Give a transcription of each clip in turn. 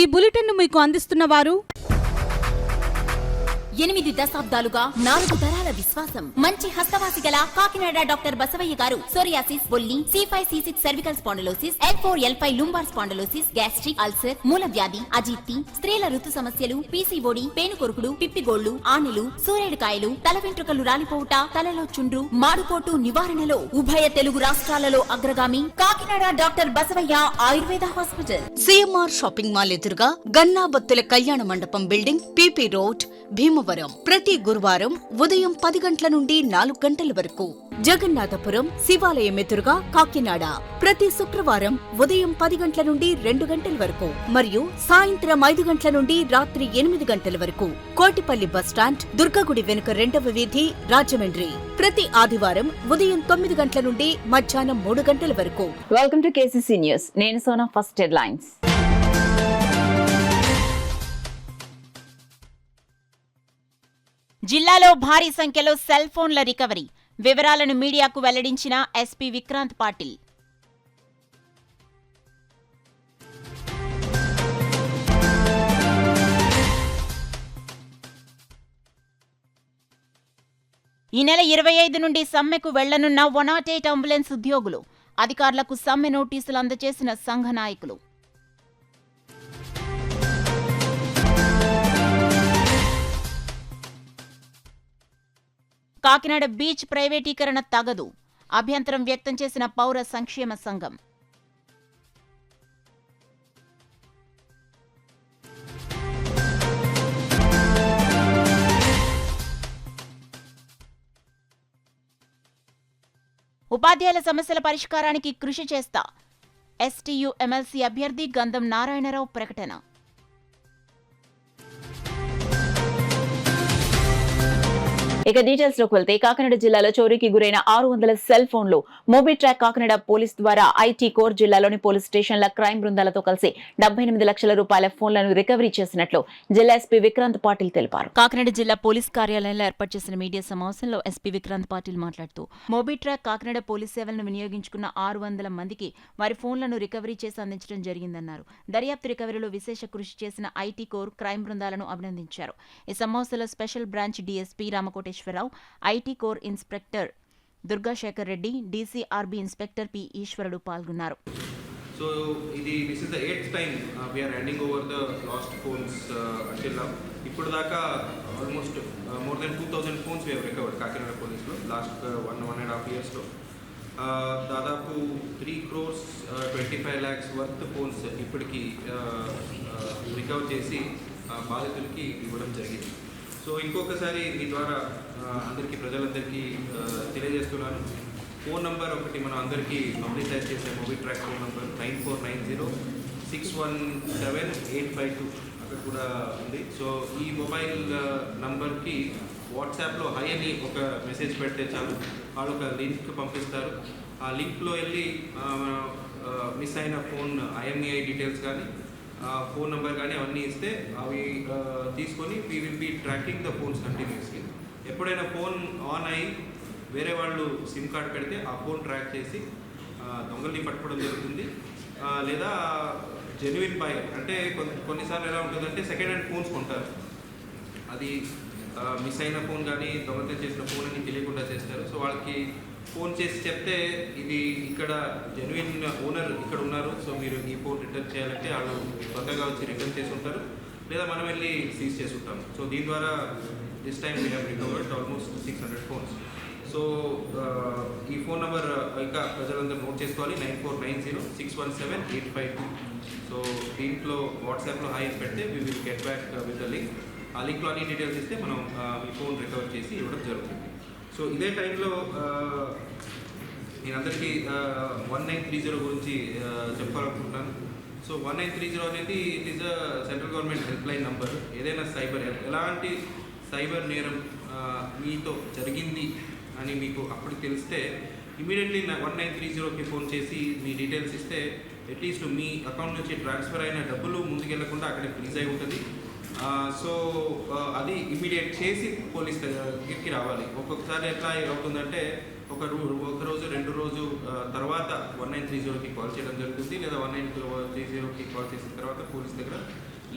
ఈ బులెటిన్ను మీకు అందిస్తున్న వారు 8 దశాబ్దాలుగా 4 తరాల విశ్వాసం. మంచి హస్తవాసి గల కాకినాడ డాక్టర్ బసవయ్య గారు సోరియాసిస్, బొల్లి, C5, C6 cervical spondylosis, L4, L5 lumbar spondylosis, gastric ulcer, మూల వ్యాధి, అజీర్తి, స్త్రీల ఋతు సమస్యలు, PCOD, పేనుకొరుకుడు, పిప్పిగోళ్లు, ఆనెలు, సూరేడుకాయలు, తల వెంట్రుకలు రాలిపోవుట, తలలో చుండ్రు, మాడుకోటు నివారణలో ఉభయ తెలుగు రాష్ట్రాలలో అగ్రగామి Kakinada doctor Basavaiah Ayurveda hospital. CMR shopping mall ఎదురుగా గన్నాబత్తుల కళ్యాణ మండపం బిల్డింగ్, PP రోడ్, భీమవరం. ప్రతి గురువారం ఉదయం 10 గంటల నుండి 4 గంటల వరకు. జగన్నాథపురం శివాలయం ఎదురుగా కాకినాడ ప్రతి శుక్రవారం ఉదయం 10 గంటల నుండి 2 గంటల వరకు మరియు సాయంత్రం 5 గంటల నుండి రాత్రి 8 గంటల వరకు. కోటిపల్లి బస్టాండ్, దుర్గగుడి వెనుక 2వ వీధి, రాజమండ్రి. ప్రతి ఆదివారం ఉదయం 9 గంటల నుండి మధ్యాహ్నం 3 గంటల వరకు. Welcome to KCC news. నేను సోనా. First headlines. జిల్లాలో భారీ సంఖ్యలో సెల్ ఫోన్ల రికవరీ. వివరాలను మీడియాకు వెల్లడించిన SP విక్రాంత్ పాటిల్. ఈ నెల 25 నుండి సమ్మెకు వెళ్లనున్న 108 అంబులెన్స్ ఉద్యోగులు. అధికారులకు సమ్మె నోటీసులు అందజేసిన సంఘ నాయకులు. కాకినాడ బీచ్ ప్రైవేటీకరణ తగదు. అభ్యంతరం వ్యక్తం చేసిన పౌర సంక్షేమ సంఘం. ఉపాధ్యాయుల సమస్యల పరిష్కారానికి కృషి చేస్తా. STU MLC అభ్యర్థి గంధం నారాయణరావు ప్రకటన. ఇక డీటెయిల్స్ లోకి వెళ్తే కాకినాడ జిల్లాలో చోరీకి గురైన 600 సెల్ ఫోన్లు మోబిట్రాక్ కాకినాడ పోలీస్ ద్వారా IT కోర్ జిల్లాలోని పోలీస్ స్టేషన్ల క్రైమ్ బృందాలతో కలిసి 78 లక్షల రూపాయల ఫోన్లను రికవరీ చేసినట్లు జిల్లా SP విక్రాంత్ పాటిల్ తెలిపారు. కాకినాడ జిల్లా పోలీస్ కార్యాలయంలో ఏర్పాటు చేసిన మీడియా సమావేశంలో SP విక్రాంత్ పాటిల్ మాట్లాడుతూ మోబిట్రాక్ కాకినాడ పోలీస్ సేవలను వినియోగించుకున్న 600 మందికి వారి ఫోన్లను రికవరీ చేసి అందించడం జరిగిందన్నారు. దర్యాప్తు రికవరీలో విశేష కృషి చేసిన IT కోర్ క్రైమ్ బృందాలను అభినందించారు. ఈ సమావేశంలో special branch DSP Ramakota IT core inspector Durgasekhar Reddy, DCRB inspector P ఈశ్వరుడు పాల్గొన్నారు. So this is the 8th time we are handing over the lost phones until now. ఇప్పుడు దాకా almost more than 2000 phones we have recovered Kakinada police లో last 1.5 years లో. దాదాపు 3 crores 25 lakhs worth phones ఇప్పటికి recover చేసి బాధితులకి ఇవ్వడం జరిగింది. సో ఇంకొకసారి మీ ద్వారా అందరికీ ప్రజలందరికీ తెలియజేస్తున్నాను. ఫోన్ నంబర్ ఒకటి మనం అందరికీ పబ్లిసైజ్ చేసే మోబిట్రాక్ ఫోన్ నంబర్ 9490617852 అక్కడ కూడా ఉంది. సో ఈ మొబైల్ నంబర్కి వాట్సాప్లో హై అని ఒక మెసేజ్ పెడితే చాలు, వాళ్ళు ఒక లింక్ పంపిస్తారు. ఆ లింక్లో వెళ్ళి మిస్ అయిన ఫోన్ IMEI డీటెయిల్స్ కానీ ఫోన్ నెంబర్ కానీ అవన్నీ ఇస్తే అవి తీసుకొని we will be tracking the phones continuously. ఎప్పుడైనా ఫోన్ ఆన్ అయ్యి వేరే వాళ్ళు సిమ్ కార్డ్ పెడితే ఆ ఫోన్ ట్రాక్ చేసి దొంగల్ని పట్టుకోవడం జరుగుతుంది. లేదా జెన్యున్ బయర్ అంటే కొన్నిసార్లు ఎలా ఉంటుందంటే సెకండ్ హ్యాండ్ ఫోన్స్ కొంటారు, అది మిస్ అయిన ఫోన్ కానీ దొంగతనం చేసిన ఫోన్ అని తెలియకుండా చేస్తారు. సో వాళ్ళకి ఫోన్ చేసి చెప్తే ఇది ఇక్కడ జెన్యున్ ఓనర్ ఇక్కడ ఉన్నారు, సో మీరు ఈ ఫోన్ రిటర్న్ చేయాలంటే వాళ్ళు త్వరగా వచ్చి రిటర్న్ చేసి ఉంటారు, లేదా మనం వెళ్ళి సీజ్ చేసి ఉంటాం. సో దీని ద్వారా this time we have recovered almost 600 phones. So ఈ ఫోన్ నెంబర్ ఇంకా ప్రజలందరూ నోట్ చేసుకోవాలి, 9490617852. సో దీంట్లో వాట్సాప్లో హాయ్ పెడితే we will get back with the link. ఆ లింక్లో అన్ని డీటెయిల్స్ ఇస్తే మనం ఈ ఫోన్ రికవర్ చేసి ఇవ్వడం జరుగుతుంది. సో ఇదే టైంలో నేను అందరికీ 1930 గురించి చెప్పాలనుకుంటున్నాను. సో 1930 అనేది it is a central government help line number. ఏదైనా సైబర్ ఎలాంటి సైబర్ నేరం మీతో జరిగింది అని మీకు అప్పుడు తెలిస్తే ఇమీడియట్లీ 1930కి ఫోన్ చేసి మీ డీటెయిల్స్ ఇస్తే అట్లీస్ట్ మీ అకౌంట్ నుంచి ట్రాన్స్ఫర్ అయిన డబ్బులు ముందుకెళ్లకుండా అక్కడే ఫ్రీజ్ అయి ఉంటుంది. సో అది ఇమీడియట్ చేసి పోలీస్ దగ్గరికి రావాలి. ఒక్కొక్కసారి ఎట్లా అవుతుందంటే ఒక రోజు 2 రోజు తర్వాత 1930కి కాల్ చేయడం జరుగుతుంది, లేదా 1930కి కాల్ చేసిన తర్వాత పోలీస్ దగ్గర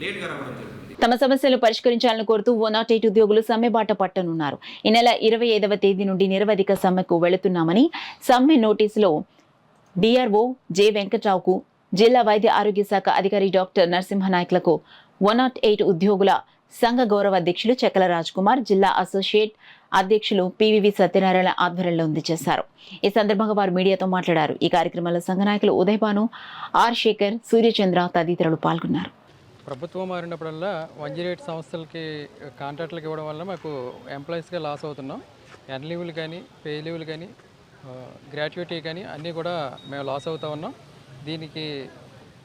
లేట్గా రావడం జరుగుతుంది. తమ సమస్యలు పరిష్కరించాలని కోరుతూ 108 ఉద్యోగులు సమ్మె బాట పట్టనున్నారు. ఈ నెల 25వ తేదీ నుండి నిరవధిక సమ్మెకు వెళుతున్నామని సమ్మె నోటీసులో డిఆర్ఓ జె వెంకట్రావుకు, జిల్లా వైద్య ఆరోగ్య శాఖ అధికారి డాక్టర్ నరసింహనాయకులకు 108 ఉద్యోగుల సంఘ గౌరవ అధ్యక్షులు చెక్కల రాజ్ కుమార్, జిల్లా అసోసియేట్ అధ్యక్షులు పివివి సత్యనారాయణ ఆధ్వర్యంలో అందజేశారు. ఈ సందర్భంగా వారు మీడియాతో మాట్లాడారు. ఈ కార్యక్రమంలో సంఘ నాయకులు ఉదయభాను, ఆర్ శేఖర్, సూర్యచంద్ర తదితరులు పాల్గొన్నారు. ప్రభుత్వం మారినప్పుడల్లా 108 సంస్థలకి కాంట్రాక్టులకు ఇవ్వడం వల్ల మాకు ఎంప్లాయీస్గా లాస్ అవుతున్నాం. ఎన్ లీవులు కానీ, పే లీవులు కానీ, గ్రాట్యుటీ కానీ అన్నీ కూడా మేము లాస్ అవుతూ ఉన్నాం. దీనికి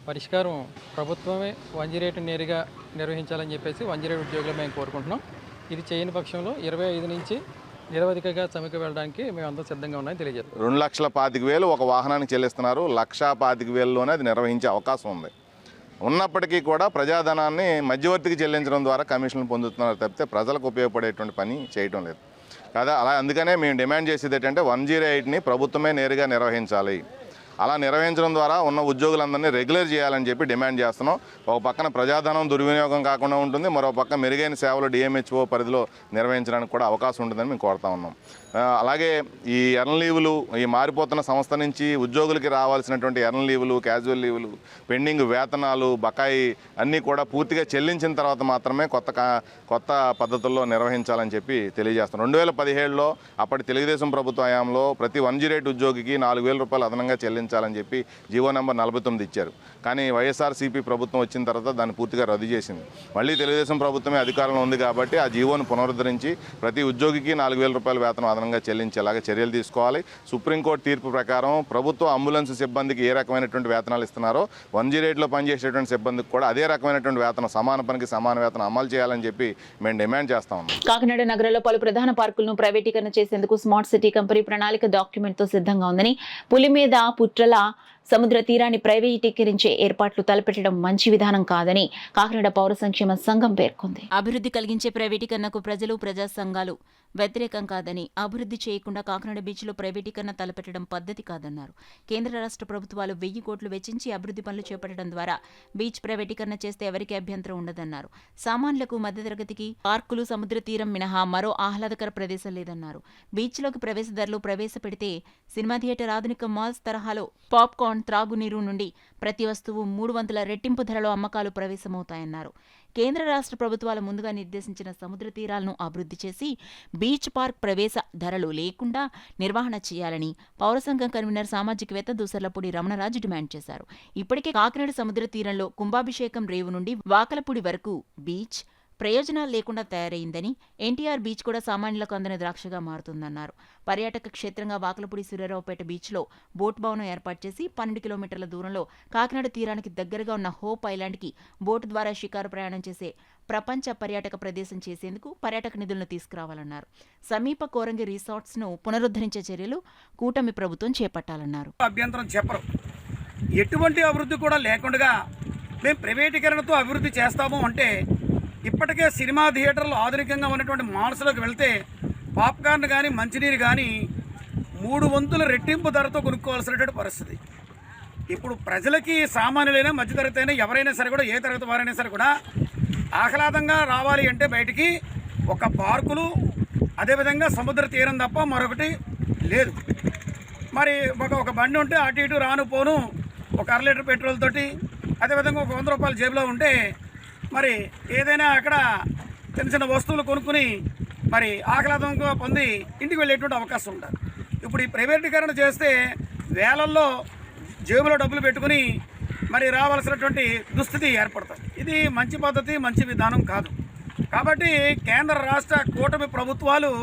పరిష్కారం ప్రభుత్వమే 108 నేరుగా నిర్వహించాలని చెప్పేసి 108 ఉద్యోగులు మేము కోరుకుంటున్నాం. ఇది చేయని పక్షంలో 25 నుంచి నిరవధికగా సమ్మెకు వెళ్ళడానికి మేము అంతా సిద్ధంగా ఉన్నామని తెలియజేస్తాం. 2,25,000 ఒక వాహనానికి చెల్లిస్తున్నారు. 1,25,000లోనే అది నిర్వహించే అవకాశం ఉంది. ఉన్నప్పటికీ కూడా ప్రజాధనాన్ని మధ్యవర్తికి చెల్లించడం ద్వారా కమిషన్లు పొందుతున్నారు తప్పితే ప్రజలకు ఉపయోగపడేటువంటి పని చేయటం లేదు కదా. అలా అందుకనే మేము డిమాండ్ చేసేది ఏంటంటే 108ని ప్రభుత్వమే నేరుగా నిర్వహించాలి. అలా నిర్వహించడం ద్వారా ఉన్న ఉద్యోగులందరినీ రెగ్యులర్ చేయాలని చెప్పి డిమాండ్ చేస్తున్నాం. ఒక పక్కన ప్రజాధనం దుర్వినియోగం కాకుండా ఉంటుంది, మరో పక్క మెరుగైన సేవలు డిఎంహెచ్ఓ పరిధిలో నిర్వహించడానికి కూడా అవకాశం ఉంటుందని మేము కోరుతా ఉన్నాం. అలాగే ఈ ఎర్న్ లీవులు, ఈ మారిపోతున్న సంస్థ నుంచి ఉద్యోగులకి రావాల్సినటువంటి ఎర్న్ లీవులు, క్యాజువల్ లీవులు, పెండింగ్ వేతనాలు, బకాయి అన్నీ కూడా పూర్తిగా చెల్లించిన తర్వాత మాత్రమే కొత్త పద్ధతుల్లో నిర్వహించాలని చెప్పి తెలియజేస్తున్నాం. 2017లో అప్పటి తెలుగుదేశం ప్రభుత్వ హయాంలో ప్రతి 108 ఉద్యోగికి 4,000 రూపాయలు అదనంగా చెల్లించాలని చెప్పి జీవో నెంబర్ 49 ఇచ్చారు. కానీ వైఎస్ఆర్సీపీ ప్రభుత్వం వచ్చిన తర్వాత దాన్ని పూర్తిగా రద్దు చేసింది. మళ్ళీ తెలుగుదేశం ప్రభుత్వమే అధికారంలో ఉంది కాబట్టి ఆ జీవోను పునరుద్ధరించి ప్రతి ఉద్యోగికి 4,000 రూపాయల వేతనం అదనంగా చెల్లించేలాగా చర్యలు తీసుకోవాలి. సుప్రీంకోర్టు తీర్పు ప్రకారం ప్రభుత్వ అంబులెన్స్ సిబ్బందికి ఏ రకమైనటువంటి వేతనాలు ఇస్తున్నారో 108లో పనిచేసేటువంటి సిబ్బందికి కూడా అదే రకమైనటువంటి వేతనం, సమాన పనికి సమాన వేతనం అమలు చేయాలని చెప్పి మేము డిమాండ్ చేస్తా ఉన్నాం. కాకినాడ నగరంలో పలు ప్రధాన పార్కులను ప్రైవేటీకరణ చేసేందుకు స్మార్ట్ సిటీ కంపెనీ ప్రణాళిక డాక్యుమెంట్తో సిద్ధంగా ఉందని, పులిమేద, పుట్రల సముద్ర తీరాన్ని ప్రైవేటీకరించే ఏర్పాట్లు తలపెట్టడం మంచి విధానం కాదని కాకినాడ పౌర సంక్షేమ సంఘం పేర్కొంది. అభివృద్ధి కలిగించే ప్రైవేటీకరణకు ప్రజలు, ప్రజా సంఘాలు వ్యతిరేకం కాదని, అభివృద్ధి చేయకుండా కాకినాడ బీచ్లో ప్రైవేటీకరణ తలపెట్టడం పద్ధతి కాదన్నారు. కేంద్ర రాష్ట్ర ప్రభుత్వాలు 1,000 కోట్లు వెచ్చించి అభివృద్ధి పనులు చేపట్టడం ద్వారా బీచ్ ప్రైవేటీకరణ చేస్తే ఎవరికీ అభ్యంతరం ఉండదన్నారు. సామాన్యులకు, మధ్యతరగతికి పార్కులు, సముద్ర తీరం మినహా మరో ఆహ్లాదకర ప్రదేశం లేదన్నారు. బీచ్లోకి ప్రవేశ ప్రవేశపెడితే సినిమా థియేటర్, ఆధునిక మాల్స్ తరహాలో పాప్కార్న్, త్రాగునీరు నుండి ప్రతి వస్తువు 300 రెట్టింపు ధరలో అమ్మకాలు ప్రవేశమవుతాయన్నారు. కేంద్ర రాష్ట్ర ప్రభుత్వాలు ముందుగా నిర్దేశించిన సముద్ర తీరాలను అభివృద్ధి చేసి బీచ్ పార్క్ ప్రవేశ ధరలు లేకుండా నిర్వహణ చేయాలని పౌర సంఘం కన్వీనర్, సామాజికవేత్త దూసర్లపూడి రమణరాజు డిమాండ్ చేశారు. ఇప్పటికే కాకినాడ సముద్ర తీరంలో కుంభాభిషేకం రేవు నుండి వాకలపూడి వరకు బీచ్ ప్రయోజనాలు లేకుండా తయారైందని, ఎన్టీఆర్ బీచ్ కూడా సామాన్యులకు అందని ద్రాక్షగా మారుతుందన్నారు. పర్యాటక క్షేత్రంగా వాకలపూడి సూర్యారావుపేట బీచ్లో బోట్ భవనం ఏర్పాటు చేసి 12 కిలోమీటర్ల దూరంలో కాకినాడ తీరానికి దగ్గరగా ఉన్న హోప్ ఐలాండ్కి బోటు ద్వారా షికారు ప్రయాణం చేసే ప్రపంచ పర్యాటక ప్రదేశం చేసేందుకు పర్యాటక నిధులను తీసుకురావాలన్నారు. సమీప కోరంగి రిసార్ట్స్ను పునరుద్ధరించే చర్యలు కూటమి ప్రభుత్వం చేపట్టాలన్నారు. అభ్యంతరం చెప్పరు. ఎటువంటి అభివృద్ధి కూడా లేకుండా మేము ప్రైవేటీకరణతో అభివృద్ధి చేస్తాము అంటే, ఇప్పటికే సినిమా థియేటర్లు ఆధునికంగా ఉన్నటువంటి మాల్స్లోకి వెళ్తే పాప్కార్న్ కానీ, మంచినీరు కానీ 300 రెట్టింపు ధరతో కొనుక్కోవాల్సినటువంటి పరిస్థితి. ఇప్పుడు ప్రజలకి, సామాన్యులైనా, మధ్యతరగతి అయినా, ఎవరైనా సరే కూడా, ఏ తరగతి వారైనా సరే కూడా ఆహ్లాదంగా రావాలి అంటే బయటికి ఒక పార్కులు, అదేవిధంగా సముద్ర తీరం తప్ప మరొకటి లేదు. మరి ఒక బండి ఉంటే అటు ఇటు రాను పోను ఒక 1/2 లీటర్ పెట్రోల్ తోటి, అదేవిధంగా ఒక 100 రూపాయల జేబులో ఉంటే మరి ఏదైనా అక్కడ చిన్న చిన్న వస్తువులు కొనుక్కుని మరి ఆహ్లాదంగా పొంది ఇంటికి వెళ్ళేటువంటి అవకాశం ఉంటుంది. ఇప్పుడు ఈ ప్రైవేటీకరణ చేస్తే వేలల్లో జేబులో డబ్బులు పెట్టుకుని మరి రావాల్సినటువంటి దుస్థితి ఏర్పడుతుంది. ఇది మంచి పద్ధతి, మంచి విధానం కాదు. కాబట్టి కేంద్ర రాష్ట్ర కూటమి ప్రభుత్వాలు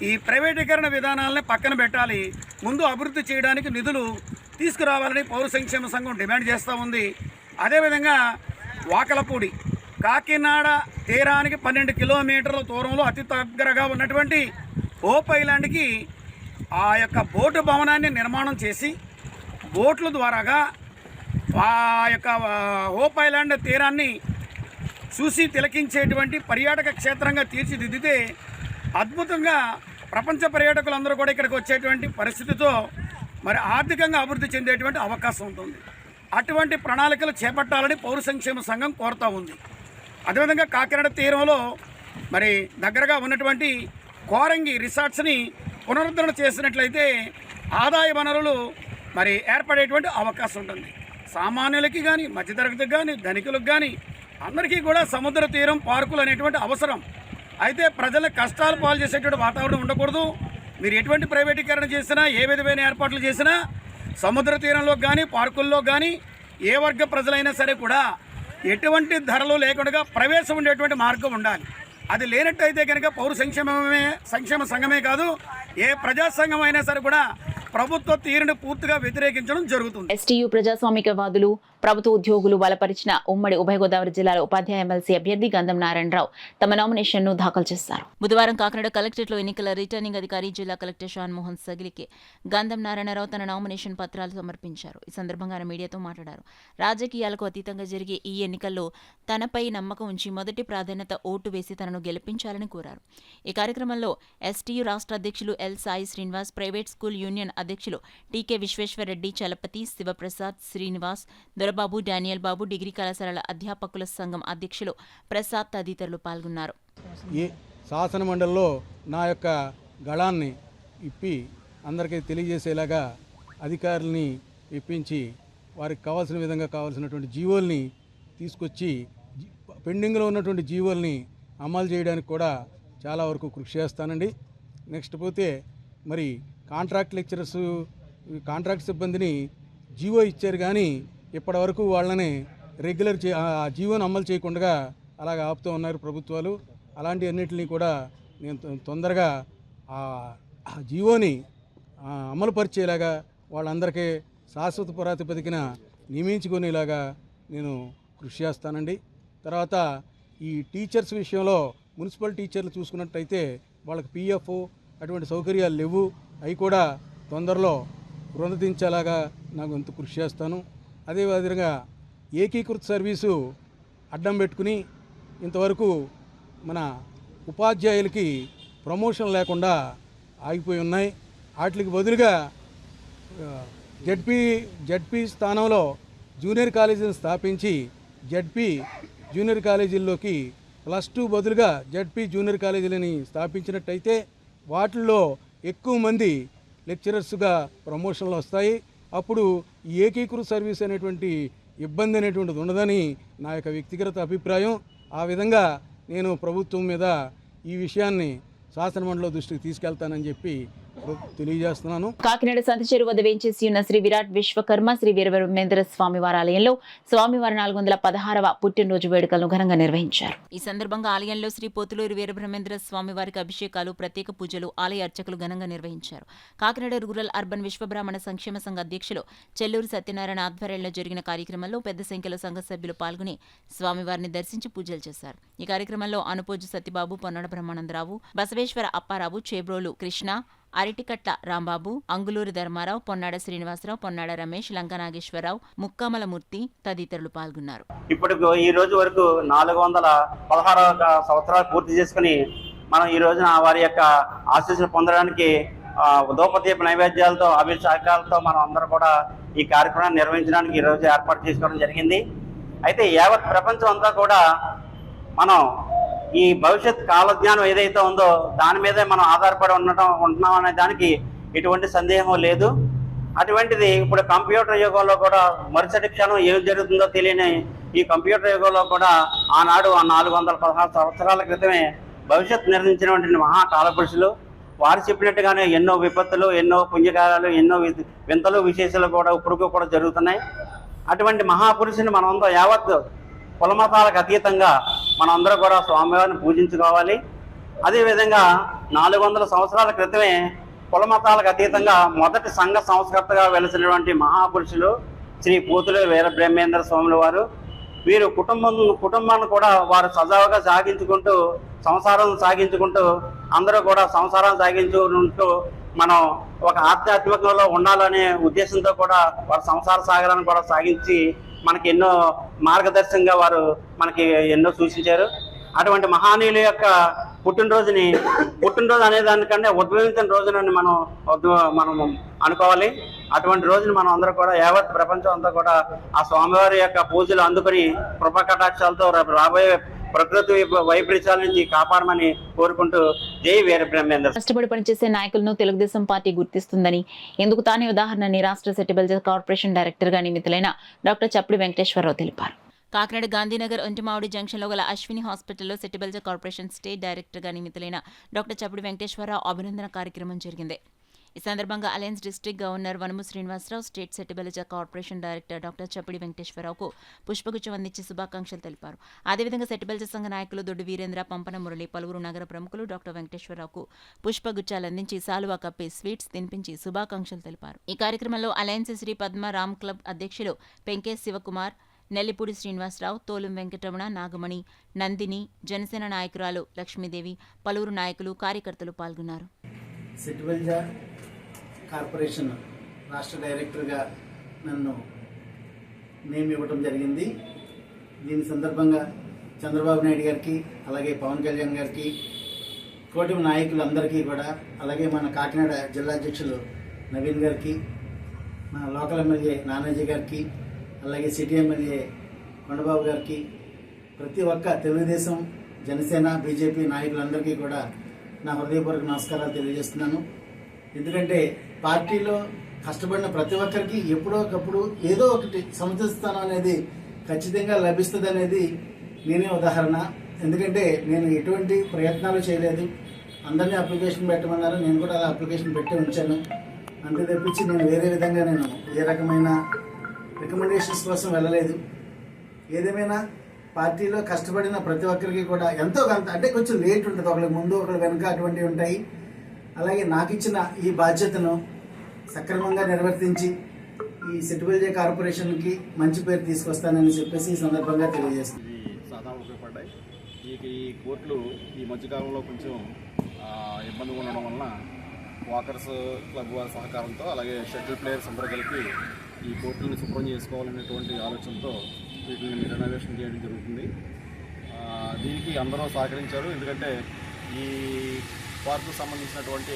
ఈ ప్రైవేటీకరణ విధానాలని పక్కన పెట్టాలి, ముందు అభివృద్ధి చేయడానికి నిధులు తీసుకురావాలని పౌర సంక్షేమ సంఘం డిమాండ్ చేస్తూ ఉంది. అదేవిధంగా వాకలపూడి, కాకినాడ తీరానికి 12 కిలోమీటర్ల దూరంలో అతి దగ్గరగా ఉన్నటువంటి హోప్ ఐలాండ్కి ఆ యొక్క బోటు భవనాన్ని నిర్మాణం చేసి బోట్ల ద్వారాగా ఆ యొక్క హోప్ ఐలాండ్ తీరాన్ని చూసి తిలకించేటువంటి పర్యాటక క్షేత్రంగా తీర్చిదిద్దితే అద్భుతంగా ప్రపంచ పర్యాటకులందరూ కూడా ఇక్కడికి వచ్చేటువంటి పరిస్థితితో మరి ఆర్థికంగా అభివృద్ధి చెందేటువంటి అవకాశం ఉంటుంది. అటువంటి ప్రణాళికలు చేపట్టాలని పౌర సంక్షేమ సంఘం కోరుతూ ఉంది. అదేవిధంగా కాకినాడ తీరంలో మరి దగ్గరగా ఉన్నటువంటి కోరంగి రిసార్ట్స్ని పునరుద్ధరణ చేసినట్లయితే ఆదాయ వనరులు మరి ఏర్పడేటువంటి అవకాశం ఉంటుంది. సామాన్యులకి కానీ, మధ్యతరగతికి కానీ, ధనికులకు కానీ అందరికీ కూడా సముద్ర తీరం పార్కులు అనేటువంటి అవసరం. అయితే ప్రజల కష్టాలు పాలు చేసేటువంటి వాతావరణం ఉండకూడదు. మీరు ఎటువంటి ప్రైవేటీకరణ చేసినా, ఏ విధమైన ఏర్పాట్లు చేసినా సముద్ర తీరంలో కానీ, పార్కుల్లో కానీ ఏ వర్గ ప్రజలైనా సరే కూడా ఎటువంటి ధరలు లేకుండా ప్రవేశం ఉండేటువంటి మార్గం ఉండాలి. అది లేనట్టయితే కనుక పౌర సంక్షేమ సంఘమే కాదు, ఏ ప్రజా సంఘం అయినా సరే కూడా ప్రభుత్వ తీరును పూర్తిగా వ్యతిరేకించడం జరుగుతుంది. ఎస్టీయూ ప్రజాస్వామికవాదులు, ప్రభుత్వ ఉద్యోగులు బలపరిచిన ఉమ్మడి ఉభయ గోదావరి జిల్లాల ఉపాధ్యాయ ఎమ్మెల్సీ అభ్యర్థి గంధం నారాయణరావు తమ నామినేషన్ను దాఖలు చేశారు. బుధవారం కాకినాడ కలెక్టరేట్లో ఎన్నికల రిటర్నింగ్ అధికారి జిల్లా కలెక్టర్ షాన్ మోహన్ సగిలికి గంధం నారాయణరావు తన నామినేషన్ పత్రాలు సమర్పించారు. ఈ సందర్భంగా ఆయన మీడియాతో మాట్లాడారు. రాజకీయాలకు అతీతంగా జరిగే ఈ ఎన్నికల్లో తనపై నమ్మకం ఉంచి మొదటి ప్రాధాన్యత ఓటు వేసి తనను గెలిపించాలని కోరారు. ఈ కార్యక్రమంలో ఎస్టీయూ రాష్ట్ర అధ్యక్షులు L Sai Srinivas, private school union అధ్యక్షులు టీకే విశ్వేశ్వరరెడ్డి, చలపతి, శివప్రసాద్, శ్రీనివాస్, దొరబాబు, డానియల్ బాబు, డిగ్రీ కళాశాలల అధ్యాపకుల సంఘం అధ్యక్షులు ప్రసాద్ తదితరులు పాల్గొన్నారు. ఈ శాసన మండలిలో నా యొక్క గళాన్ని ఇప్పి అందరికీ తెలియజేసేలాగా అధికారుల్ని ఇప్పించి వారికి కావాల్సిన విధంగా కావాల్సినటువంటి జీవోల్ని తీసుకొచ్చి పెండింగ్లో ఉన్నటువంటి జీవోల్ని అమలు చేయడానికి కూడా చాలా వరకు కృషి చేస్తానండి. నెక్స్ట్ పోతే మరి కాంట్రాక్ట్ లెక్చరర్స్, కాంట్రాక్ట్ సిబ్బందిని జీవో ఇచ్చారు కానీ ఇప్పటివరకు వాళ్ళని రెగ్యులర్ ఆ జీవోని అమలు చేయకుండా అలాగ ఆపుతూ ఉన్నారు ప్రభుత్వాలు. అలాంటి అన్నిటినీ కూడా నేను తొందరగా ఆ జీవోని అమలుపరిచేలాగా వాళ్ళందరికీ శాశ్వత ప్రాతిపదికన నియమించుకునేలాగా నేను కృషి చేస్తానండి. తర్వాత ఈ టీచర్స్ విషయంలో మున్సిపల్ టీచర్లు చూసుకున్నట్టయితే వాళ్ళకి పిఎఫ్ అటువంటి సౌకర్యాలు లేవు. అవి కూడా తొందరలో పునరుద్ధరించేలాగా నాకు ఎంత కృషి చేస్తాను. అదేవిధంగా ఏకీకృత సర్వీసు అడ్డం పెట్టుకుని ఇంతవరకు మన ఉపాధ్యాయులకి ప్రమోషన్ లేకుండా ఆగిపోయి ఉన్నాయి. వాటికి బదులుగా జడ్పీ స్థానంలో జూనియర్ కాలేజీని స్థాపించి జడ్పీ జూనియర్ కాలేజీల్లోకి +2 బదులుగా జడ్పీ జూనియర్ కాలేజీలని స్థాపించినట్టయితే వాటిల్లో ఎక్కువ మంది లెక్చరర్స్గా ప్రమోషన్లు వస్తాయి. అప్పుడు ఈ ఏకీకృత సర్వీస్ అనేటువంటి ఇబ్బంది అనేటువంటిది ఉండదని నా యొక్క వ్యక్తిగత అభిప్రాయం. ఆ విధంగా నేను ప్రభుత్వం మీద ఈ విషయాన్ని శాసనమండలి దృష్టికి తీసుకెళ్తానని చెప్పి తెలియజేస్తున్నాను. కాకినాడ సంతచెరు వద్ద వేంచేసి ఉన్న శ్రీ విరాట్ విశ్వకర్మ శ్రీ వీరబ్రహ్మేంద్ర స్వామివారి ఆలయంలో స్వామివారి 416వ పుట్టినరోజు వేడుకలను ఘనంగా నిర్వహించారు. ఈ సందర్భంగా ఆలయంలో శ్రీ పోతులూరు వీరబ్రహ్మేంద్ర స్వామివారికి అభిషేకాలు, ప్రత్యేక పూజలు, ఆలయ అర్చకులు ఘనంగా నిర్వహించారు. కాకినాడ రూరల్ అర్బన్ విశ్వబ్రాహ్మణ సంక్షేమ సంఘ అధ్యక్షులు చెల్లూరు సత్యనారాయణ ఆధ్వర్యంలో జరిగిన కార్యక్రమంలో పెద్ద సంఖ్యలో సంఘ సభ్యులు పాల్గొని స్వామివారిని దర్శించి పూజలు చేశారు. ఈ కార్యక్రమంలో అనుపోజు సత్యబాబు, పొన్నాడ బ్రహ్మానందరావు, బసవేశ్వర అప్పారావు, చేబ్రోలు కృష్ణ, అరటికట్ల రాంబాబు, అంగులూరు ధర్మారావు, పొన్నాడ శ్రీనివాసరావు, పొన్నాడ రమేష్, లంకనాగేశ్వరరావు, ముక్కామలమూర్తి తదితరులు పాల్గొన్నారు. ఇప్పటికి ఈ రోజు వరకు 416 సంవత్సరాలు పూర్తి చేసుకుని మనం ఈ రోజున వారి యొక్క ఆశీస్సులు పొందడానికి దోపదీప నైవేద్యాలతో, అభిషేకాలతో మనం అందరూ కూడా ఈ కార్యక్రమాన్ని నిర్వహించడానికి ఈ రోజు ఏర్పాటు చేసుకోవడం జరిగింది. అయితే యావత్ ప్రపంచం అంతా కూడా మనం ఈ భవిష్యత్ కాలజ్ఞానం ఏదైతే ఉందో దాని మీదే మనం ఆధారపడి ఉంటున్నాం అనే దానికి ఎటువంటి సందేహం లేదు. అటువంటిది ఇప్పుడు కంప్యూటర్ యుగంలో కూడా మరుసటి క్షణం ఏం జరుగుతుందో తెలియని ఈ కంప్యూటర్ యుగంలో కూడా ఆనాడు 416 సంవత్సరాల క్రితమే భవిష్యత్ నిర్ణయించినటువంటి మహాకాలపురుషులు వారు చెప్పినట్టుగానే ఎన్నో విపత్తులు, ఎన్నో పుణ్యకాలాలు, ఎన్నో వింతలు విశేషాలు కూడా ఇప్పుడు కూడా జరుగుతున్నాయి. అటువంటి మహాపురుషుని మనందరం యావత్ కులమతాలకు అతీతంగా మనందరూ కూడా స్వామివారిని పూజించుకోవాలి. అదేవిధంగా 400 సంవత్సరాల క్రితమే కులమతాలకు అతీతంగా మొదటి సంఘ సంస్కర్తగా వెలిసినటువంటి మహాపురుషులు శ్రీ పోతులూరి వీరబ్రహ్మేంద్ర స్వాముల వారు. వీరు కుటుంబాన్ని కూడా వారు సజావుగా సంసారం సాగించుకుంటూ అందరూ కూడా సంసారాన్ని సాగించుకుంటూ మనం ఒక ఆధ్యాత్మికంలో ఉండాలనే ఉద్దేశంతో కూడా వారు సంసార సాగరాన్ని కూడా సాగించి మనకి ఎన్నో మార్గదర్శకంగా వారు మనకి ఎన్నో సూచించారు. అటువంటి మహానీయుల యొక్క పుట్టినరోజు అనే దానికంటే ఉద్భవించిన రోజునని మనం అనుకోవాలి. అటువంటి రోజుని మనం అందరూ కూడా యావత్ ప్రపంచం అంతా కూడా ఆ స్వామివారి యొక్క పూజలు అందుకుని కృపా కటాక్షాలతో రాబోయే ప్రకృతి వైపరీత్యాల నుంచి కాపాడమని కోరుకుంటూ జై వీర బ్రహ్మేంద్ర. కష్టపడి పనిచేసే నాయకులను తెలుగుదేశం పార్టీ గుర్తిస్తుందని, ఎందుకు తానే ఉదాహరణని రాష్ట్ర సెటిల్మెంట్ కార్పొరేషన్ డైరెక్టర్ గా నియమితులైన డాక్టర్ చప్పిడి వెంకటేశ్వరరావు తెలిపారు. కాకినాడ గాంధీనగర్ ఒంటిమామిడి జంక్షన్లో గల అశ్విని హాస్పిటల్లో సెటిబెల్జా కార్పొరేషన్ స్టేట్ డైరెక్టర్గా నియమితులైన డాక్టర్ చప్పిడి వెంకటేశ్వరరావు అభినందన కార్యక్రమం జరిగింది. ఈ సందర్భంగా alliance district governor Vanamu Srinivasarao, state Settibalija corporation director doctor Chappidi వెంకటేశ్వరరావుకు పుష్పగుచ్చం అందించి శుభాకాంక్షలు తెలిపారు. అదేవిధంగా సెటిబెల్జా సంఘ నాయకులు దొడ్డు వీరేంద్ర, పంపన మురళి, పలువురు నగర ప్రముఖులు డాక్టర్ వెంకటేశ్వరరావుకు పుష్పగుచ్చాలు అందించి సాలువా కప్పి స్వీట్స్ తినిపించి శుభాకాంక్షలు తెలిపారు. ఈ కార్యక్రమంలో అలయన్స్ శ్రీ పద్మ రామ్ క్లబ్ అధ్యక్షులు పెంకే శివకుమార్, నెల్లిపూడి శ్రీనివాసరావు, తోలుం వెంకటరమణ, నాగమణి, నందిని, జనసేన నాయకురాలు లక్ష్మీదేవి, పలువురు నాయకులు, కార్యకర్తలు పాల్గొన్నారు. సెటిల్మెంట్ కార్పొరేషన్ రాష్ట్ర డైరెక్టర్గా నన్ను ఇవ్వడం జరిగింది. దీని సందర్భంగా చంద్రబాబు నాయుడు గారికి, అలాగే పవన్ కళ్యాణ్ గారికి, కూటమి నాయకులందరికీ కూడా, అలాగే మన కాకినాడ జిల్లా అధ్యక్షులు నవీన్ గారికి, మన లోకల్ ఎమ్మెల్యే నానాజీ గారికి, అలాగే సిటీ ఎమ్మెల్యే కొండబాబు గారికి, ప్రతి ఒక్క తెలుగుదేశం, జనసేన, బీజేపీ నాయకులందరికీ కూడా నా హృదయపూర్వక నమస్కారాలు తెలియజేస్తున్నాను. ఎందుకంటే పార్టీలో కష్టపడిన ప్రతి ఒక్కరికి ఎప్పుడో ఒకప్పుడు ఏదో ఒకటి సముచిత అనేది ఖచ్చితంగా లభిస్తుంది అనేది నేనే ఉదాహరణ. ఎందుకంటే నేను ఎటువంటి ప్రయత్నాలు చేయలేదు. అందరినీ అప్లికేషన్ పెట్టమన్నారు, నేను కూడా అలా అప్లికేషన్ పెట్టి ఉంచాను. అంతే తప్పించి నేను వేరే విధంగా నేను ఏ రకమైన రికమెండేషన్స్ కోసం వెళ్ళలేదు. ఏదేమైనా పార్టీలో కష్టపడిన ప్రతి ఒక్కరికి కూడా ఎంతో కొంత, అంటే కొంచెం లేట్ ఉంటుంది, ఒకరికి ముందు ఒకరి వెనుక అటువంటివి ఉంటాయి. అలాగే నాకు ఇచ్చిన ఈ బాధ్యతను సక్రమంగా నిర్వర్తించి ఈ సెటిల్మెంట్ కార్పొరేషన్కి మంచి పేరు తీసుకొస్తానని చెప్పేసి ఈ సందర్భంగా తెలియజేస్తుంది. సాధారణ ఉపయోగపడ్డాయి. ఈ కోర్టులు ఈ మధ్యకాలంలో కొంచెం ఇబ్బందిగా ఉండడం వలన వాకర్స్ క్లబ్ వారి సహకారంతో, అలాగే షటిల్ ప్లేయర్స్ అందరూ కలిపి ఈ కోర్టులను శుభ్రం చేసుకోవాలనేటువంటి ఆలోచనతో వీటిని రెనోవేషన్ చేయడం జరుగుతుంది. దీనికి అందరూ సహకరించారు. ఎందుకంటే ఈ పార్కు సంబంధించినటువంటి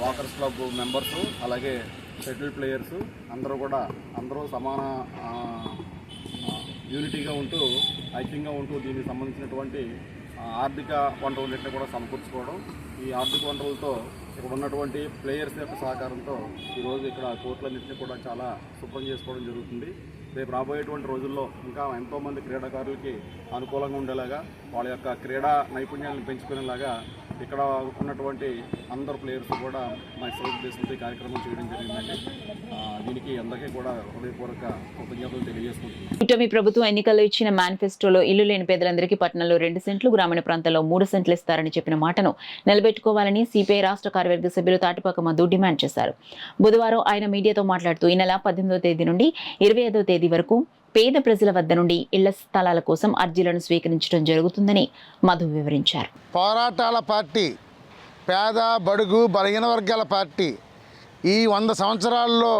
వాకర్స్ క్లబ్ మెంబర్సు, అలాగే షటిల్ ప్లేయర్స్ అందరూ సమాన యూనిటీగా ఉంటూ, ఐక్యంగా ఉంటూ దీనికి సంబంధించినటువంటి ఆర్థిక వనరులన్నింటినీ కూడా సమకూర్చుకోవడం, ఈ ఆర్థిక వనరులతో ఇక్కడ ఉన్నటువంటి ప్లేయర్స్ యొక్క సహకారంతో ఈరోజు ఇక్కడ కోర్టులన్నింటినీ కూడా చాలా శుభ్రం చేసుకోవడం జరుగుతుంది. రేపు రాబోయేటువంటి రోజుల్లో ఇంకా ఎంతోమంది క్రీడాకారులకి అనుకూలంగా ఉండేలాగా, వాళ్ళ యొక్క క్రీడా నైపుణ్యాలను పెంచుకునేలాగా ఇక్కడ ఉన్నటువంటి అందరు ప్లేయర్స్ కూడా మా ఉద్దేశంతో ఈ కార్యక్రమం చేయడం జరిగిందండి. దీనికి అందరికీ కూడా హృదయపూర్వక కృతజ్ఞతలు తెలియజేసుకుంటున్నాను. కూటమి ప్రభుత్వం ఎన్నికల్లో ఇచ్చిన మేనిఫెస్టోలో ఇల్లు లేని పేదలందరికీ పట్టణంలో 2 సెంట్లు, గ్రామీణ ప్రాంతాల్లో 3 సెంట్లు ఇస్తారని చెప్పిన మాటను నిలబెట్టుకోవాలని సిపిఐ రాష్ట్ర కార్యవర్గ సభ్యులు తాటిపాక మధు డిమాండ్ చేశారు. బుధవారం ఆయన మీడియాతో మాట్లాడుతూ ఈ నెల 18వ తేదీ నుండి 25వ తేదీ వరకు పేద ప్రజల వద్ద నుండి ఇళ్ల స్థలాల కోసం అర్జీలను స్వీకరించడం జరుగుతుందని మధు వివరించారు. పోరాటాల పార్టీ, పేద బడుగు బలహీన వర్గాల పార్టీ. ఈ 100 సంవత్సరాల్లో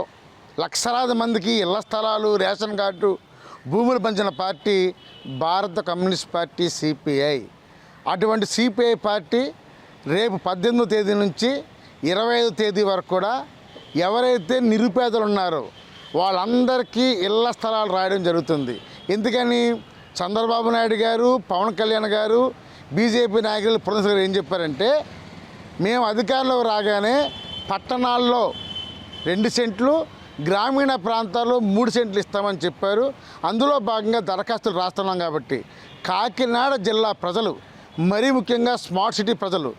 లక్షలాది మందికి ఇళ్ల స్థలాలు, రేషన్ కార్డు, భూములు పంచిన పార్టీ భారత కమ్యూనిస్ట్ పార్టీ సిపిఐ. అటువంటి సిపిఐ పార్టీ రేపు 18వ తేదీ నుంచి 25వ తేదీ వరకు కూడా ఎవరైతే నిరుపేదలు ఉన్నారో వాళ్ళందరికీ ఇళ్ల స్థలాలు రాయడం జరుగుతుంది. ఎందుకని చంద్రబాబు నాయుడు గారు, పవన్ కళ్యాణ్ గారు, బీజేపీ నాయకులు ప్రొఫెసర్ గారు ఏం చెప్పారంటే, మేము అధికారంలో రాగానే పట్టణాల్లో 2 సెంట్లు, గ్రామీణ ప్రాంతాల్లో 3 సెంట్లు ఇస్తామని చెప్పారు. అందులో భాగంగా దరఖాస్తులు రాస్తున్నాం. కాబట్టి కాకినాడ జిల్లా ప్రజలు, మరీ ముఖ్యంగా స్మార్ట్ సిటీ ప్రజలు,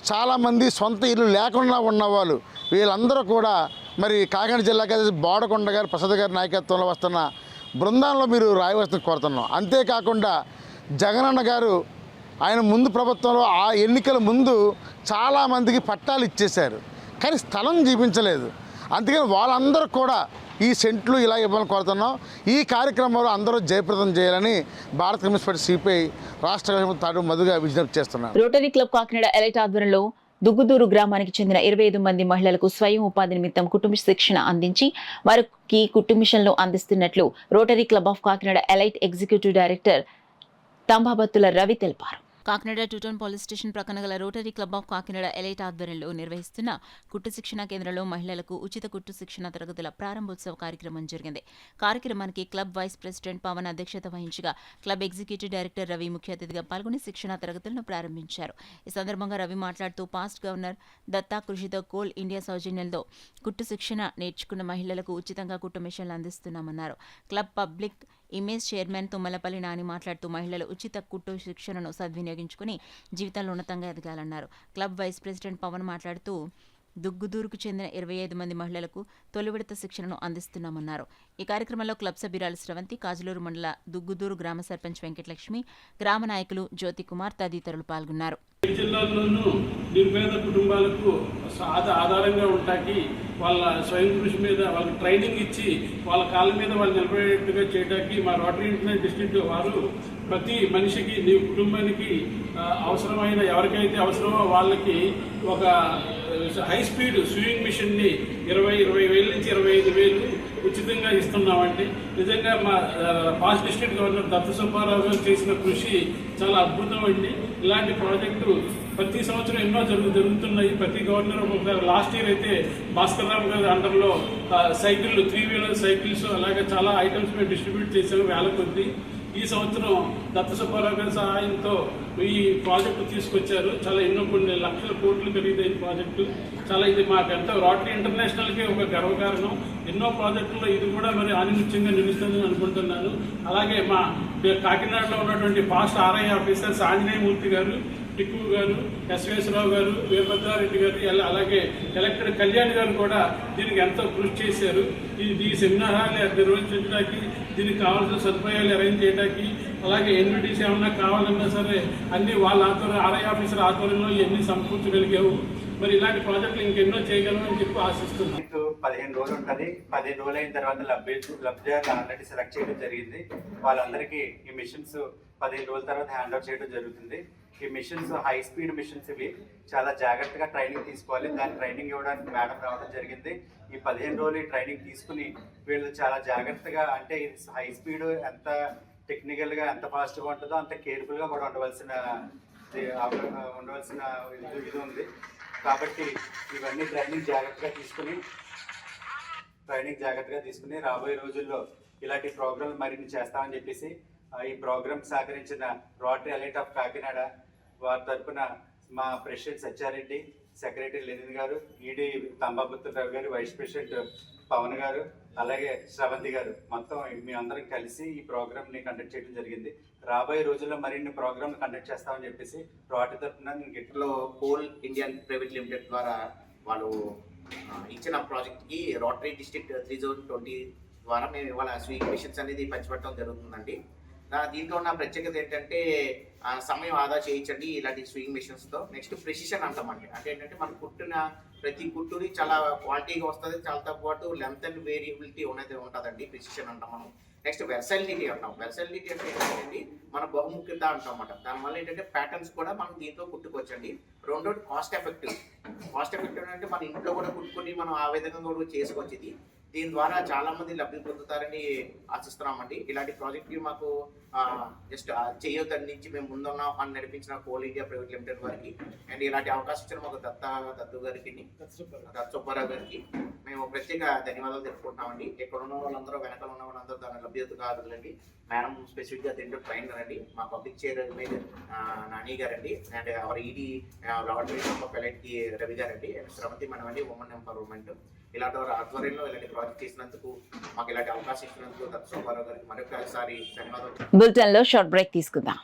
చాలామంది సొంత ఇల్లు లేకుండా ఉన్నవాళ్ళు, వీళ్ళందరూ కూడా మరి కాకినాడ జిల్లాకి బోడకొండ గారు, ప్రసాద్ గారి నాయకత్వంలో వస్తున్న బృందాల్లో మీరు రాయవలసిన కోరుతున్నాం. అంతేకాకుండా జగనన్న గారు ఆయన ముందు ప్రభుత్వంలో ఆ ఎన్నికల ముందు చాలామందికి పట్టాలు ఇచ్చేశారు, కానీ స్థలం చూపించలేదు. అందుకని వాళ్ళందరూ కూడా ఈ సెంట్లు ఇలా ఇవ్వాలని కోరుతున్నాం. ఈ కార్యక్రమంలో అందరూ జయప్రదం చేయాలని భారత కమ్యూనిస్ట్ పార్టీ సిపిఐ రాష్ట్ర తాడు మధుగా విజ్ఞప్తి చేస్తున్నారు. రోటరీ క్లబ్ కాకినాడ ఎలైట్ ఆధ్వర్యంలో దుగ్గుదూరు గ్రామానికి చెందిన 25 మంది మహిళలకు స్వయం ఉపాధి నిమిత్తం కుటుంబ శిక్షణ అందించి వారికి కుటుంబిషన్లు అందిస్తున్నట్లు Rotary club of Kakinada elite executive director Tambabattula Ravi తెలిపారు. కాకినాడ టూటౌన్ పోలీస్ స్టేషన్ ప్రక్కన గల Rotary club of Kakinada elite ఆధ్వర్యంలో నిర్వహిస్తున్న కుట్టు శిక్షణ కేంద్రంలో మహిళలకు ఉచిత కుట్టు శిక్షణ తరగతుల ప్రారంభోత్సవ కార్యక్రమం జరిగింది. కార్యక్రమానికి క్లబ్ వైస్ ప్రెసిడెంట్ పవన్ అధ్యక్షత వహించగా క్లబ్ ఎగ్జిక్యూటివ్ డైరెక్టర్ రవి ముఖ్య అతిథిగా పాల్గొని శిక్షణ తరగతులను ప్రారంభించారు. ఈ సందర్భంగా రవి మాట్లాడుతూ పాస్ట్ గవర్నర్ దత్తా కృషితో కోల్ ఇండియా సౌజన్యంలో కుట్టు శిక్షణ నేర్చుకున్న మహిళలకు ఉచితంగా కుట్టు మిషన్లు అందిస్తున్నామన్నారు. Club public image chairman Tummalapalli Nani మాట్లాడుతూ మహిళలు ఉచిత కుట్టు శిక్షణను సద్వినియోగించుకుని జీవితాల్లో ఉన్నతంగా ఎదగాలన్నారు. క్లబ్ వైస్ ప్రెసిడెంట్ పవన్ మాట్లాడుతూ దుగ్గుదూరుకు చెందిన 25 మంది మహిళలకు తొలి విడత శిక్షణను అందిస్తున్నామన్నారు. ఈ కార్యక్రమంలో క్లబ్ సభ్యురాలు స్రవంతి, కాజులూరు మండల దుగ్గుదూరు గ్రామ సర్పంచ్ వెంకటలక్ష్మి, గ్రామ నాయకులు జ్యోతికుమార్ తదితరులు పాల్గొన్నారు. జిల్లాల్లోనూ నిరుపేద కుటుంబాలకు ఆధారంగా ఉంటాకి వాళ్ళ స్వయం కృషి మీద వాళ్ళకి ట్రైనింగ్ ఇచ్చి వాళ్ళ కాళ్ళ మీద వాళ్ళు నిలబడేట్టుగా చేయడానికి మా రోటరీ ఇంటర్నేషనల్ డిస్ట్రిక్ట్ వారు ప్రతి మనిషికి నీ కుటుంబానికి అవసరమైన ఎవరికైతే అవసరమో వాళ్ళకి ఒక హై స్పీడ్ స్వింగ్ మిషన్ని 20,000 నుంచి 25,000 ఉచితంగా ఇస్తున్నామండి. నిజంగా మా పాస్ట్ డిస్ట్రిక్ట్ గవర్నర్ దత్త సుబ్బారావు గారు చేసిన కృషి చాలా అద్భుతం అండి. ఇలాంటి ప్రాజెక్టు ప్రతి సంవత్సరం ఎన్నో జరుగుతున్నాయి. ప్రతి గవర్నర్ లాస్ట్ ఇయర్ అయితే భాస్కర్ రావు గారి అండర్లో సైకిళ్ళు 3-wheeler సైకిల్స్ అలాగే చాలా ఐటమ్స్ మేము డిస్ట్రిబ్యూట్ చేసాము వేల కొద్ది. ఈ సంవత్సరం దత్త సుబ్బారావు గారి సహాయంతో ఈ ప్రాజెక్టు తీసుకొచ్చారు. చాలా ఎన్నో కొన్ని లక్షల కోట్లు ఖరీదైన ప్రాజెక్టు. చాలా ఇది మాకు ఎంత రోటరీ ఇంటర్నేషనల్కి ఒక గర్వకారణం. ఎన్నో ప్రాజెక్టుల్లో ఇది కూడా మరి ఆనిముత్యంగా నిలుస్తుందని అనుకుంటున్నాను. అలాగే మా కాకినాడలో ఉన్నటువంటి పాస్ట్ ఆర్ఐ ఆఫీసర్స్ ఆంజనేయమూర్తి గారు, టిక్కు గారు, ఎస్వేశ్వరరావు గారు, వీరభద్రారెడ్డి గారు, అలాగే కలెక్టర్ కళ్యాణ్ గారు కూడా దీనికి ఎంతో కృషి చేశారు. ఈ సెమినార్లు నిర్వహించడానికి దీనికి కావాల్సిన సదుపాయాలు అరేంజ్ చేయడానికి అలాగే ఎన్విటీసీ ఏమన్నా కావాలన్నా సరే అన్ని వాళ్ళ ఆధ్వర్యం ఆర్ఐ ఆఫీసర్ ఆధ్వర్యంలో ఇవన్నీ సమకూర్చగలిగావు. మరి ఇలాంటి ప్రాజెక్టులు ఇంకెన్నో చేయగలమని చెప్పి ఆశిస్తున్నాం. 15 రోజులు ఉంటుంది. 15 రోజులు అయిన తర్వాత లబ్ధిదారులు ఆల్రెడీ సెలెక్ట్ చేయడం జరిగింది. వాళ్ళందరికీ ఈ మిషన్స్ 15 రోజుల తర్వాత హ్యాండ్ ఓవర్ చేయడం జరుగుతుంది. ఈ మిషన్స్ హై స్పీడ్ మిషన్స్ ఇవి. చాలా జాగ్రత్తగా ట్రైనింగ్ తీసుకోవాలి. దాని ట్రైనింగ్ ఇవ్వడానికి మేడం రావడం జరిగింది. ఈ 15 రోజులు ఈ ట్రైనింగ్ తీసుకుని వీళ్ళు చాలా జాగ్రత్తగా అంటే హై స్పీడ్ ఎంత టెక్నికల్గా ఎంత ఫాస్ట్గా ఉంటుందో అంత కేర్ఫుల్గా కూడా ఉండవలసిన ఇది ఉంది. కాబట్టి ఇవన్నీ ట్రైనింగ్ జాగ్రత్తగా తీసుకుని రాబోయే రోజుల్లో ఇలాంటి ప్రోగ్రాంలు మరిన్ని చేస్తామని చెప్పేసి ఈ ప్రోగ్రాంకి సహకరించిన రోటరీ ఎలైట్ ఆఫ్ కాకినాడ వారి తరఫున మా ప్రెసిడెంట్ సత్యారెడ్డి, సెక్రటరీ లెనిన్ గారు, ఈడీ తంబాపుత్రరావు గారు, వైస్ ప్రెసిడెంట్ పవన్ గారు, అలాగే శ్రవంతి గారు మొత్తం మీ అందరం కలిసి ఈ ప్రోగ్రామ్ని కండక్ట్ చేయడం జరిగింది. రాబోయే రోజుల్లో మరిన్ని ప్రోగ్రాంలు కండక్ట్ చేస్తామని చెప్పేసి రోటరీ తరఫున లో కోల్ ఇండియన్ ప్రైవేట్ లిమిటెడ్ ద్వారా వాళ్ళు ఇచ్చిన ప్రాజెక్ట్కి రోటరీ డిస్ట్రిక్ట్ 3/20 ద్వారా మేము ఇవాళ స్వింగ్ మిషన్స్ అనేది పంచిపెట్టడం జరుగుతుందండి. దీంట్లో ఉన్న ప్రత్యేకత ఏంటంటే సమయం ఆదా చేయించండి ఇలాంటి స్వింగ్ మిషన్స్తో. నెక్స్ట్ ప్రెసిషన్ అంటామండి. అంటే ఏంటంటే మనం కుట్టిన ప్రతి కుట్టుని చాలా క్వాలిటీగా వస్తుంది. చాలా పాటు లెంత్ అండ్ వేరియబిలిటీ ఉంటుందండి. ప్రెసిషన్ అంటాం మనం. నెక్స్ట్ వెర్సాలిటీ అంటాం. వెర్సాలిటీ అంటే ఏంటంటే మన బహుముఖ్యత అంటాం అన్నమాట. దానివల్ల ఏంటంటే ప్యాటర్న్స్ కూడా మనం దీంట్లో కుట్టుకోవచ్చండి. రెండోది కాస్ట్ ఎఫెక్టివ్ అంటే మన ఇంట్లో కూడా కుట్టుకొని మనం ఆ విధంగా కూడా చేసుకోవచ్చు. దీని ద్వారా చాలా మంది లబ్ధి పొందుతారని ఆశిస్తున్నామండి. ఇలాంటి ప్రాజెక్ట్కి మాకు జస్ట్ చేయొద్దని నుంచి మేము ముందున్నాం అని నడిపించిన కోల్ ఇండియా ప్రైవేట్ లిమిటెడ్ వారికి అండ్ ఇలాంటి అవకాశం ఇచ్చిన మాకు దత్తు గారికి, దత్త సుబ్బారావు గారికి మేము ప్రత్యేక ధన్యవాదాలు తెలుపుకుంటున్నామండి. ఇక్కడ ఉన్న వాళ్ళందరూ వెనకాల ఉన్న వాళ్ళందరూ దాని లభ్యత కాదులండి. మేడం స్పెసిఫిక్గా దీంట్లో ట్రైనర్ అండి. మా పబ్లిక్ చైర్ నాని గారండి and our ED Rotary of ఎలైట్కి రవి గారండి అండ్ శ్రవంతి మేడం అండి ఉమెన్ ఎంపవర్మెంట్. ఇలాంటి వారి ఆధ్వర్యంలో ఇలాంటి ప్రాజెక్ట్ చేసినందుకు మాకు ఇలాంటి అవకాశం ఇచ్చినందుకు దత్త సుబ్బారావు గారికి మరొకసారి ధన్యవాదాలు. బులెటిన్లో షార్ట్ బ్రేక్ తీసుకుందాం.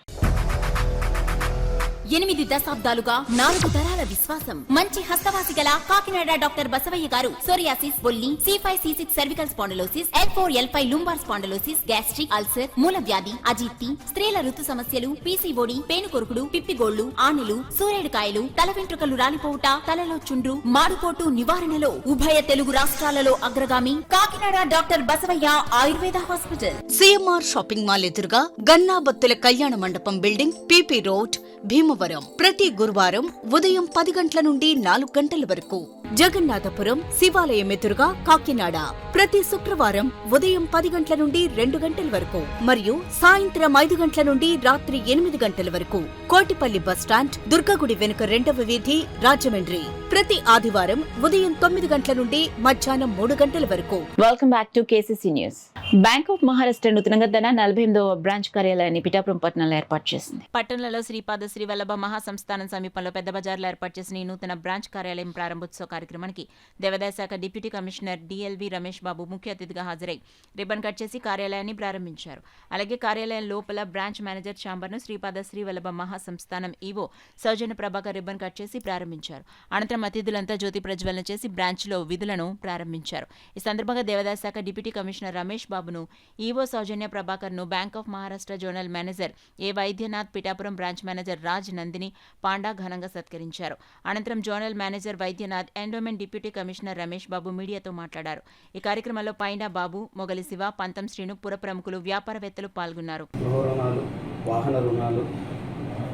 8 దశాబ్దాలుగా 4 తరాల విశ్వాసం. మంచి హస్తవాసి గల కాకినాడ డాక్టర్ బసవయ్య గారు సోరియాసిస్, బొల్లి, C5-C6 cervical spondylosis, L4-L5 lumbar spondylosis, gastric ulcer, మూల వ్యాధి, అజీర్తి, స్త్రీల ఋతు సమస్యలు, PCOD, పేనుకొరుకుడు, పిప్పిగోళ్లు, ఆనులు, సూరేడుకాయలు, తల వెంట్రుకలు రాలిపోవుట, తలలో చుండ్రు, మాడుకోటు నివారణలో ఉభయ తెలుగు రాష్ట్రాలలో అగ్రగామి Kakinada doctor Basavaiah Ayurveda hospital. CMR shopping mall ఎదురుగా గన్నాబత్తుల కళ్యాణ మండపం building, PP road, Bhimavaram. Bhimavaram ప్రతి గురువారం ఉదయం 10 గంటల నుండి 4 గంటల వరకు. జగన్నాథపురం శివాలయం ఎదురుగా కాకినాడ ప్రతి శుక్రవారం ఉదయం 10 గంటల నుండి 2 గంటల వరకు మరియు సాయంత్రం 5 గంటల నుండి రాత్రి 8 గంటల వరకు. కోటిపల్లి బస్టాండ్ దుర్గగుడి వెనుక 2వ వీధి రాజమండ్రి ప్రతి ఆదివారం ఉదయం 9 గంటల నుండి మధ్యాహ్నం 3 గంటల వరకు. Welcome back to KCC news. Bank of Maharashtra నూతనంగా తన 48వ బ్రాంచ్ కార్యాలయాన్ని పిఠాపురం పట్టణంలో ఏర్పాటు చేసింది. పట్టణంలో శ్రీపాద శ్రీ వల్లభ మహాసంస్థానం సమీపంలో పెద్ద బజార్లో ఏర్పాటు చేసిన ఈ నూతన బ్రాంచ్ కార్యాలయం ప్రారంభోత్సవ కార్యక్రమానికి దేవాదాయ శాఖ డిప్యూటీ కమిషనర్ డిఎల్వి రమేష్ బాబు ముఖ్య అతిథిగా హాజరై రిబ్బన్ కట్ చేసి కార్యాలయాన్ని ప్రారంభించారు. అలాగే కార్యాలయం లోపల branch manager ఛాంబర్ను Sripada Shri Vallabha Mahasamsthanam EO సౌజన్య ప్రభాకర్ రిబ్బన్ కట్ చేసి ప్రారంభించారు. అనంతరం అతిథులంతా జ్యోతి ప్రజ్వలన చేసి బ్రాంచ్లో విధులను ప్రారంభించారు. ఈ సందర్భంగా దేవాదాయ శాఖ డిప్యూటీ కమిషనర్ రమేష్ బాబును, ఈవో సౌజన్య ప్రభాకర్ను bank of Maharashtra zonal manager A Vaidyanath, Pithapuram branch manager Raj Nandini Panda ఘనంగా సత్కరించారు. అనంతరం zonal manager Vaidyanath, endowment deputy commissioner Ramesh Babu మీడియాతో మాట్లాడారు. ఈ కార్యక్రమంలో పైండా బాబు, మొగలి శివ, పంతం శ్రీను, పుర ప్రముఖులు, వ్యాపారవేత్తలు పాల్గొన్నారు. గృహ రుణాలు, వాహన రుణాలు,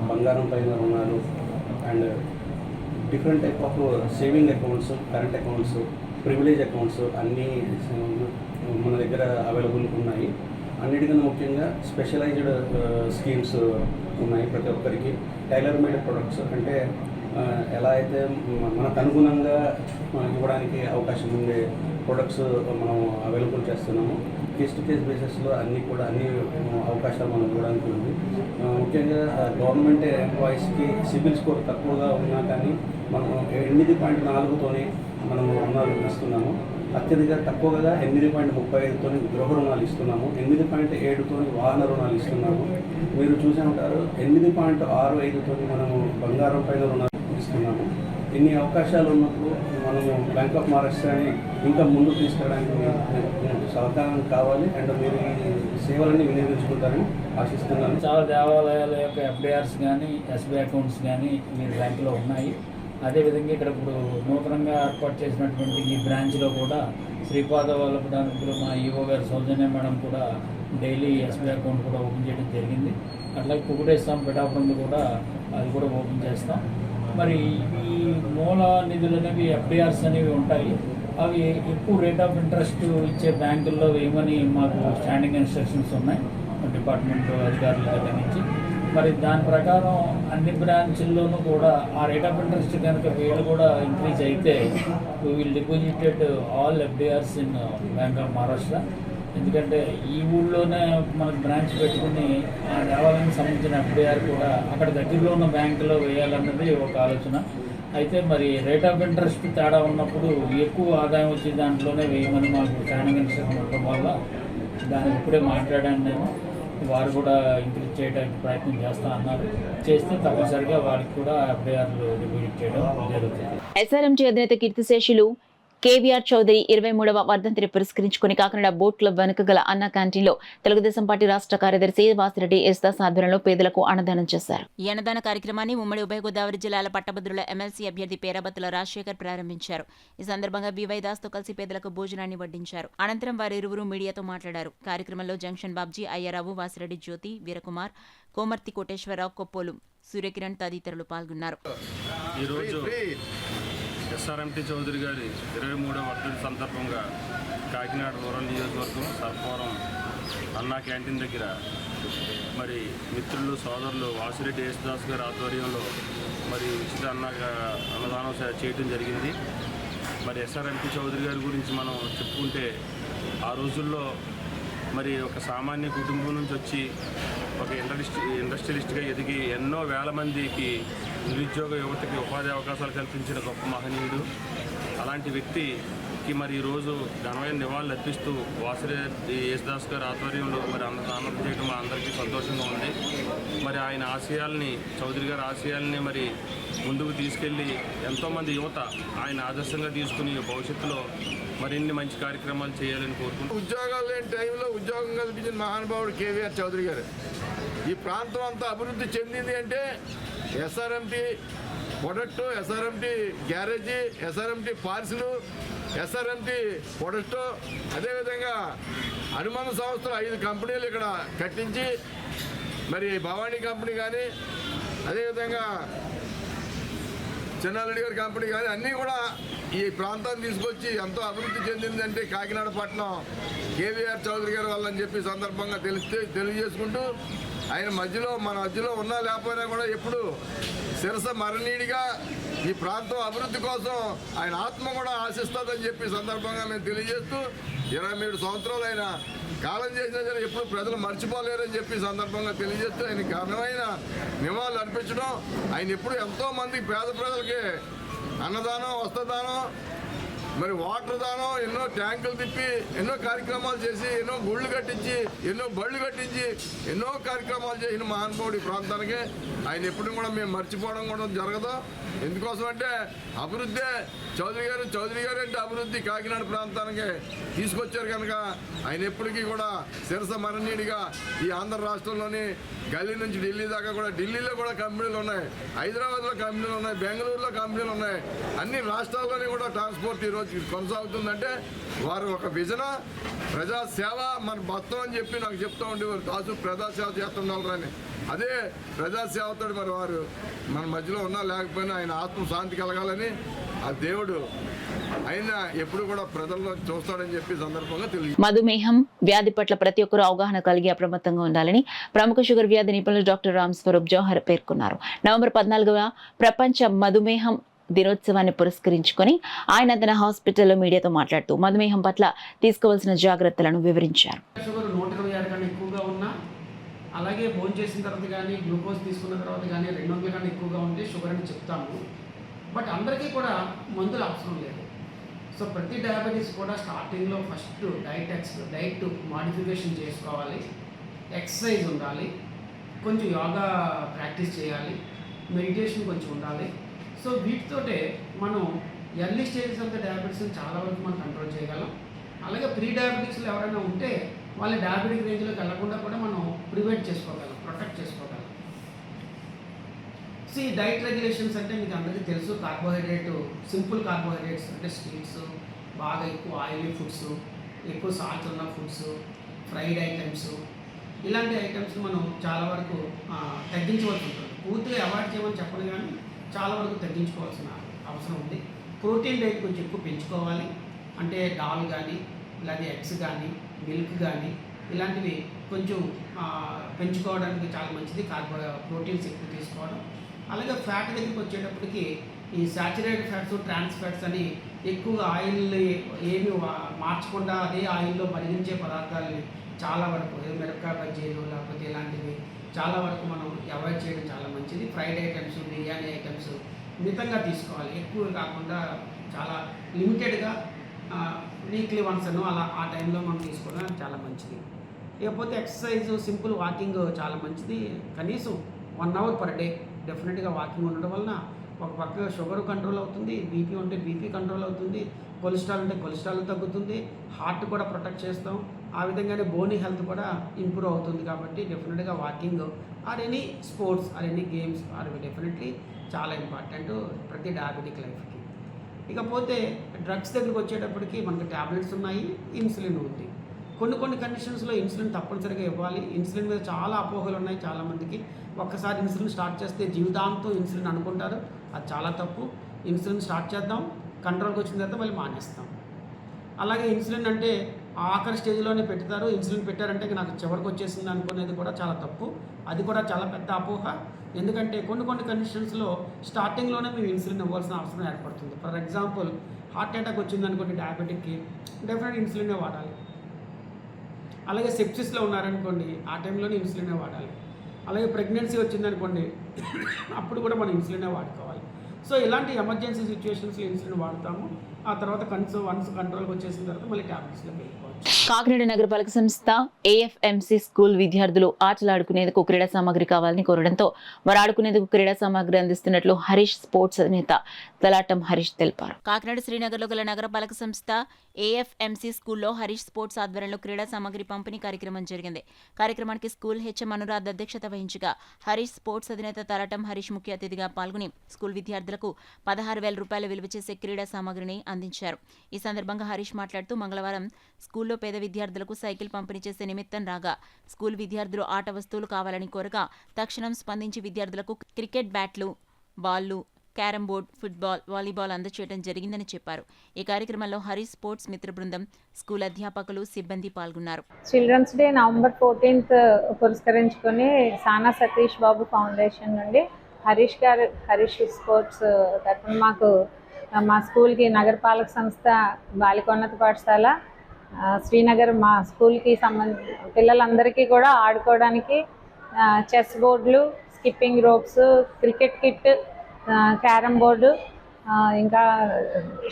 బంగారం పైన రుణాలు and different type of saving accounts, current accounts, privilege accounts అన్నీ మన దగ్గర అవైలబుల్ ఉన్నాయి. అన్నిటికన్నా ముఖ్యంగా స్పెషలైజ్డ్ స్కీమ్స్ ఉన్నాయి ప్రతి ఒక్కరికి. టైలర్ మేడ్ ప్రొడక్ట్స్ అంటే ఎలా అయితే మనకు అనుగుణంగా ఇవ్వడానికి అవకాశం ఉండే ప్రొడక్ట్స్ మనం అవైలబుల్ చేస్తున్నాము. కేస్ టు కేస్ బేసిస్లో అన్ని అవకాశాలు మనం ఇవ్వడానికి ఉంది. ముఖ్యంగా గవర్నమెంట్ ఎంప్లాయీస్కి సిబిల్ స్కోర్ తక్కువగా ఉన్నా కానీ మనం 8.4తోనే మనము రుణాలు ఇస్తున్నాము. అత్యధిక తక్కువగా 8.35తోని గృహ రుణాలు ఇస్తున్నాము. 8.7తోని వాహన రుణాలు ఇస్తున్నాము. మీరు చూసే ఉంటారు 8.65తోని మనము బంగారం పైన రుణాలు ఇస్తున్నాము. ఇన్ని అవకాశాలు ఉన్నప్పుడు మనము బ్యాంక్ ఆఫ్ మహారాష్ట్రని ఇంకా ముందుకు తీసుకెళ్ళడానికి సహకారం కావాలి అండ్ మీరు ఈ సేవలన్నీ వినియోగించుకుంటారని ఆశిస్తున్నాను. చాలా దేవాలయాల యొక్క ఎఫ్డిఆర్స్ కానీ ఎస్బీఐ అకౌంట్స్ కానీ మీరు బ్యాంకులో ఉన్నాయి. అదేవిధంగా ఇక్కడ ఇప్పుడు నూతనంగా ఏర్పాటు చేసినటువంటి ఈ బ్రాంచ్లో కూడా శ్రీపాద వల్లభడానికి మా ఈవో గారు సౌజన్య మేడం కూడా డైలీ ఎస్బీఐ అకౌంట్ కూడా ఓపెన్ చేయడం జరిగింది. అట్లాగే కుకుటేస్తాం పిఠాపురంలో కూడా అది కూడా ఓపెన్ చేస్తాం. మరి ఈ మూల నిధులు అనేవి ఎఫ్డిఆర్స్ అనేవి ఉంటాయి. అవి ఎక్కువ రేట్ ఆఫ్ ఇంట్రెస్ట్ ఇచ్చే బ్యాంకుల్లో వేయమని మాకు స్టాండింగ్ ఇన్స్ట్రక్షన్స్ ఉన్నాయి డిపార్ట్మెంట్ అధికారుల దగ్గర నుంచి. మరి దాని ప్రకారం అన్ని బ్రాంచుల్లోనూ కూడా ఆ రేట్ ఆఫ్ ఇంట్రెస్ట్ కనుక వీళ్ళు కూడా ఇంక్రీజ్ అయితే we will deposited all FDRs in bank of Maharashtra. ఎందుకంటే ఈ ఊళ్ళోనే మనకు బ్రాంచ్ పెట్టుకుని ఆ దేవాలయానికి సంబంధించిన ఎఫ్డిఆర్ కూడా అక్కడ దగ్గరలో ఉన్న బ్యాంకులో వేయాలన్నది ఒక ఆలోచన. అయితే మరి రేట్ ఆఫ్ ఇంట్రెస్ట్ తేడా ఉన్నప్పుడు ఎక్కువ ఆదాయం వచ్చే దాంట్లోనే వేయమని మాకు స్టాండింగ్ ఇన్స్ట్రక్షన్ ఉండటం వల్ల దానికి ఇప్పుడే మాట్లాడాను నేను. వారు కూడా ఇంక్రీజ్ చేయడానికి ప్రయత్నం చేస్తా అన్నారు. చేస్తే తప్పనిసరిగా వారికి కూడా ఎఫ్ఐఆర్లు డిపాజిట్ చేయడం జరుగుతుంది. ఎస్ఆర్ఎంజీ అధినేత కీర్తిశేషులు కేవీఆర్ చౌదరి 23వ వర్ధంతిని పురస్కరించుకుని కాకినాడ బోట్ క్లబ్ వెనుక గల అన్న క్యాంటీన్లో తెలుగుదేశం పార్టీ రాష్ట్ర కార్యదర్శి వాసిరెడ్డి ఎస్దాస్ ఆధ్వర్యంలో పేదలకు అన్నదానం చేశారు. ఈ అన్నదాన కార్యక్రమాన్ని ఉమ్మడి ఉభయ గోదావరి జిల్లాల పట్టభద్రుల ఎమ్మెల్సీ అభ్యర్థి పేరాబత్తుల రాజశేఖర్ ప్రారంభించారు. ఈ సందర్భంగా బీవై దాస్తో కలిసి పేదలకు భోజనాన్ని వడ్డించారు. అనంతరం వారిరువురు మీడియాతో మాట్లాడారు. కార్యక్రమంలో జంక్షన్ బాబ్జీ, అయ్యారావు, వాసిరెడ్డి జ్యోతి, వీరకుమార్, కోమర్తి కోటేశ్వరరావు, కొప్పోలు, సూర్యకిరణ్ తదితరులు పాల్గొన్నారు. ఎస్ఆర్ఎంటీ చౌదరి గారి 23వ వర్ధంతి సందర్భంగా కాకినాడ రూరల్ నియోజకవర్గం సర్పవరం అన్నా క్యాంటీన్ దగ్గర మరి మిత్రులు సోదరులు వాసిరెడ్డి యేసుదాస్ గారి ఆధ్వర్యంలో మరి ఉచిత అన్నదానం చేయడం జరిగింది. మరి ఎస్ఆర్ఎంటీ చౌదరి గారి గురించి మనం చెప్పుకుంటే ఆ రోజుల్లో మరి ఒక సామాన్య కుటుంబం నుంచి వచ్చి ఒక ఇండస్ట్రియలిస్ట్గా ఎదిగి ఎన్నో వేల మందికి నిరుద్యోగ యువతకి ఉపాధి అవకాశాలు కల్పించిన గొప్ప మహనీయుడు. అలాంటి వ్యక్తికి మరి ఈరోజు ఘనమైన నివాళులు అర్పిస్తూ వాసిరెడ్డి యేసుదాస్ గారి ఆధ్వర్యంలో మరి అన్నదానం చేయడం మా అందరికీ సంతోషంగా ఉంది. మరి ఆయన ఆశయాల్ని, చౌదరి గారి ఆశయాల్ని మరి ముందుకు తీసుకెళ్ళి ఎంతోమంది యువత ఆయన ఆదర్శంగా తీసుకుని భవిష్యత్తులో మరిన్ని మంచి కార్యక్రమాలు చేయాలని కోరుకుంటున్నాను. ఉద్యోగాలు లేని టైంలో ఉద్యోగం కల్పించిన మహానుభావుడు కేవీఆర్ చౌదరి గారు. ఈ ప్రాంతం అంతా అభివృద్ధి చెందింది అంటే SRMT product, SRMT garage, SRMT పార్సిలు, ఎస్ఆర్ఎంటీ ప్రొడక్టు, అదేవిధంగా అనుబంధ సంస్థలు 5 కంపెనీలు ఇక్కడ కట్టించి మరి భవానీ కంపెనీ కానీ అదేవిధంగా చిన్నారెడ్డి గారి కంపెనీ కానీ అన్నీ కూడా ఈ ప్రాంతాన్ని తీసుకొచ్చి ఎంతో అభివృద్ధి చెందిందంటే కాకినాడ పట్టణం కేవీఆర్ చౌదరి గారి వల్ల అని చెప్పి సందర్భంగా తెలియజేసుకుంటూ ఆయన మన మధ్యలో ఉన్నా లేకపోయినా కూడా ఎప్పుడు శిరస మరణీడిగా ఈ ప్రాంతం అభివృద్ధి కోసం ఆయన ఆత్మ కూడా ఆశిస్తుందని చెప్పి సందర్భంగా మేము తెలియజేస్తూ 23 సంవత్సరాలు ఆయన కాలం చేసినా సరే ఎప్పుడు ప్రజలు మర్చిపోలేరని చెప్పి సందర్భంగా తెలియజేస్తూ ఆయన ఘనమైన నివాళులు అర్పించడం ఆయన ఎప్పుడు ఎంతోమంది పేద ప్రజలకి అన్నదానం వస్త్రదానం మరి వాటర్ దానం ఎన్నో ట్యాంకులు తిప్పి ఎన్నో కార్యక్రమాలు చేసి ఎన్నో గుళ్ళు కట్టించి ఎన్నో బళ్ళు కట్టించి ఎన్నో కార్యక్రమాలు చేసిన మహానుభావుడు ఈ ప్రాంతానికి ఆయన ఎప్పుడు కూడా మేము మర్చిపోవడం కూడా జరగదు. ఎందుకోసం అంటే అభివృద్ధి చౌదరి గారు అంటే అభివృద్ధి కాకినాడ ప్రాంతానికి తీసుకొచ్చారు కనుక ఆయన ఎప్పటికీ కూడా శిరస మరణీయుడిగా ఈ ఆంధ్ర రాష్ట్రంలోని గల్లీ నుంచి ఢిల్లీ దాకా కూడా ఢిల్లీలో కూడా కంపెనీలు ఉన్నాయి, హైదరాబాద్లో కంపెనీలు ఉన్నాయి, బెంగళూరులో కంపెనీలు ఉన్నాయి, అన్ని రాష్ట్రాల్లోని కూడా ట్రాన్స్పోర్ట్ ఈరోజు కొనసాగుతుందంటే వారు ఒక విజన ప్రజాసేవ మన బతం అని చెప్పి నాకు చెప్తూ ఉండేవారు. కాసు ప్రజాసేవ చేస్తున్నారు అని అదే ప్రజాసేవతో మరి వారు మన మధ్యలో ఉన్నా లేకపోయినా ఆయన ఆత్మ శాంతి కలగాలని ఆ దేవుడు ఆయన ఎప్పుడు కూడా ప్రజల్లో చూస్తాడని చెప్పి సందర్భంగా తెలియదు. మధుమేహం వ్యాధి పట్ల ప్రతి ఒక్కరూ అవగాహన కలిగి అప్రమత్తంగా ఉండాలని ప్రముఖ షుగర్ వ్యాధి నిపుణులు డాక్టర్ రామ్ స్వరూప్ జౌహర్ పేర్కొన్నారు. నవంబర్ 14వ ప్రపంచ మధుమేహం దినోత్సవాన్ని పురస్కరించుకొని ఆయన తన హాస్పిటల్లో మీడియాతో మాట్లాడుతూ మధుమేహం పట్ల తీసుకోవాల్సిన జాగ్రత్తలను వివరించారు. షుగర్ 120 కన్నా ఎక్కువగా ఉన్నా, అలాగే భోజనం చేసిన తర్వాత కానీ గ్లూకోజ్ తీసుకున్న తర్వాత కానీ 200 కన్నా ఎక్కువగా ఉంటే షుగర్ అని చెప్తాము. బట్ అందరికీ కూడా మందులు అవసరం లేదు. సో ప్రతి డయాబెటీస్ కూడా స్టార్టింగ్లో ఫస్ట్ డైట్ మాడిఫికేషన్ చేసుకోవాలి, ఎక్సర్సైజ్ ఉండాలి, కొంచెం యోగా ప్రాక్టీస్ చేయాలి, మెడిటేషన్ కొంచెం ఉండాలి. సో వీటితోటే మనం ఎర్లీ స్టేజెస్ ఆఫ్ ద డయాబెటీస్ని చాలా వరకు మనం కంట్రోల్ చేయగలం. అలాగే ప్రీ డయాబెటిక్స్లో ఎవరైనా ఉంటే వాళ్ళ డయాబెటిక్ రేంజ్లోకి వెళ్లకుండా కూడా మనం ప్రివెంట్ చేసుకోగలం, ప్రొటెక్ట్ చేసుకోగలం. సో ఈ డైట్ రెగ్యులేషన్స్ అంటే మీకు అందరికీ తెలుసు. సింపుల్ కార్బోహైడ్రేట్స్ అంటే స్వీట్స్, బాగా ఎక్కువ ఆయిలీ ఫుడ్స్, ఎక్కువ సాల్ట్ ఉన్న ఫుడ్స్, ఫ్రైడ్ ఐటమ్స్, ఇలాంటి ఐటమ్స్ మనం చాలా వరకు తగ్గించవలసి ఉంటుంది. పూర్తిగా అవాయిడ్ చేయమని చెప్పను కానీ చాలా వరకు తగ్గించుకోవాల్సిన అవసరం ఉంది. ప్రోటీన్ డైట్ కొంచెం ఎక్కువ పెంచుకోవాలి. అంటే దాల్ కానీ ఇలాగే ఎగ్స్ కానీ మిల్క్ కానీ ఇలాంటివి కొంచెం పెంచుకోవడానికి చాలా మంచిది. ప్రోటీన్స్ ఎక్కువ తీసుకోవడం. అలాగే ఫ్యాట్ దగ్గరికి వచ్చేటప్పటికి ఈ సాచురేటెడ్ ఫ్యాట్స్, ట్రాన్స్ ఫ్యాట్స్ అని ఎక్కువగా ఆయిల్ ఏమి మార్చకుండా అదే ఆయిల్లో పరిగణించే పదార్థాలని చాలా వరకు మిరపకాయ బజ్జీలు లేకపోతే ఇలాంటివి చాలా వరకు మనం అవాయిడ్ చేయడం చాలా మంచిది. ఫ్రైడ్ ఐటమ్స్, బిర్యానీ ఐటమ్స్ మితంగా తీసుకోవాలి, ఎక్కువ కాకుండా చాలా లిమిటెడ్గా వీక్లీ వన్స్ అలా ఆ టైంలో మనం తీసుకోవడం చాలా మంచిది. ఇకపోతే ఎక్సర్సైజ్, సింపుల్ వాకింగ్ చాలా మంచిది. కనీసం 1 hour per day డెఫినెట్గా వాకింగ్ ఉండడం వలన ఒక పక్క షుగర్ కంట్రోల్ అవుతుంది, బీపీ ఉంటే బీపీ కంట్రోల్ అవుతుంది, కొలెస్ట్రాల్ ఉంటే కొలెస్ట్రాల్ తగ్గుతుంది, హార్ట్ కూడా ప్రొటెక్ట్ చేస్తాం. ఆ విధంగానే బోనీ హెల్త్ కూడా ఇంప్రూవ్ అవుతుంది. కాబట్టి డెఫినెట్గా walking or any sports or any games or definitely చాలా ఇంపార్టెంట్ ప్రతి డయాబెటిక్ లైఫ్కి. ఇకపోతే డ్రగ్స్ దగ్గరికి వచ్చేటప్పటికి మనకి ట్యాబ్లెట్స్ ఉన్నాయి, ఇన్సులిన్ ఉంది. కొన్ని కండిషన్స్లో ఇన్సులిన్ తప్పనిసరిగా ఇవ్వాలి. ఇన్సులిన్ మీద చాలా అపోహలు ఉన్నాయి చాలామందికి. ఒక్కసారి ఇన్సులిన్ స్టార్ట్ చేస్తే జీవితాంతం ఇన్సులిన్ అనుకుంటారు, అది చాలా తప్పు. ఇన్సులిన్ స్టార్ట్ చేద్దాం, కంట్రోల్కి వచ్చిన తర్వాత మళ్ళీ మానేస్తాం. అలాగే ఇన్సులిన్ అంటే ఆఖరి స్టేజ్లోనే పెడతారు, ఇన్సులిన్ పెట్టారంటే నాకు చివరికి వచ్చేసింది అనుకునేది కూడా చాలా తప్పు. అది కూడా చాలా పెద్ద అపోహ. ఎందుకంటే కొన్ని కండిషన్స్లో స్టార్టింగ్లోనే మేము ఇన్సులిన్ ఇవ్వాల్సిన అవసరం ఏర్పడుతుంది. ఫర్ ఎగ్జాంపుల్ హార్ట్ అటాక్ వచ్చిందనుకోండి డయాబెటిక్కి, డెఫినెట్ ఇన్సులినే వాడాలి. అలాగే సెప్సిస్లో ఉన్నారనుకోండి, ఆ టైంలోనే ఇన్సులినే వాడాలి. అలాగే ప్రెగ్నెన్సీ వచ్చిందనుకోండి, అప్పుడు కూడా మనం ఇన్సులినే వాడుకోవాలి. సో ఇలాంటి ఎమర్జెన్సీ సిచ్యువేషన్స్లో ఇన్సులిన్ వాడతాము. ఆ తర్వాత వన్స్ కంట్రోల్కి వచ్చేసిన తర్వాత మళ్ళీ ట్యాబ్లెట్స్లో వెళ్ళిపోవచ్చు. కాకినాడ నగరపాలక సంస్థ ఏఎఫ్ఎంసీ స్కూల్ విద్యార్థులు ఆటలాడుకునేందుకు క్రీడా సామాగ్రి కావాలని కోరడంతో వారు ఆడుకునేందుకు క్రీడా సామాగ్రి అందిస్తున్నట్లు హరీష్ స్పోర్ట్స్ నేత తలాటం హరీష్ తెలిపారు. కాకినాడ శ్రీనగర్లో గల నగరపాలక సంస్థ ఏఎఫ్ఎంసీ స్కూల్లో హరీష్ స్పోర్ట్స్ ఆధ్వర్యంలో క్రీడా సామాగ్రి పంపిణీ కార్యక్రమం జరిగింది. కార్యక్రమానికి స్కూల్ హెచ్ఎం అనురాధ్ అధ్యక్షత వహించగా హరీష్ స్పోర్ట్స్ అధినేత తలాటం హరీష్ ముఖ్య అతిథిగా పాల్గొని స్కూల్ విద్యార్థులకు 16,000 రూపాయల విలువ చేసే క్రీడా సామాగ్రిని స్పందించారు. ఈ సందర్భంగా హరీష్ మాట్లాడుతూ మంగళవారం స్కూల్లో పేద విద్యార్థులకు సైకిల్ పంపిణీ చేసే నిమిత్తం రాగా స్కూల్ విద్యార్థులు ఆట వస్తువులు కావాలని కోరగా తక్షణం స్పందించి విద్యార్థులకు క్రికెట్ బ్యాట్లు, బాల్లు, క్యారం బోర్డ్, ఫుట్బాల్, వాలీబాల్ అందజేయడం జరిగిందని చెప్పారు. ఈ కార్యక్రమంలో హరీష్ స్పోర్ట్స్ మిత్ర బృందం, స్కూల్ అధ్యాపకులు, సిబ్బంది పాల్గొన్నారు. చిల్డ్రన్స్ డే నవంబర్ 14th పురస్కరించుకొని సానా సతీష్ బాబు ఫౌండేషన్ నుండి హరీష్ స్పోర్ట్స్ తరఫున మాకు మా స్కూల్కి నగరపాలక సంస్థ బాలికోన్నత పాఠశాల శ్రీనగర్ మా స్కూల్కి పిల్లలందరికీ కూడా ఆడుకోవడానికి చెస్ బోర్డులు, skipping ropes, cricket kit, carrom board, ఇంకా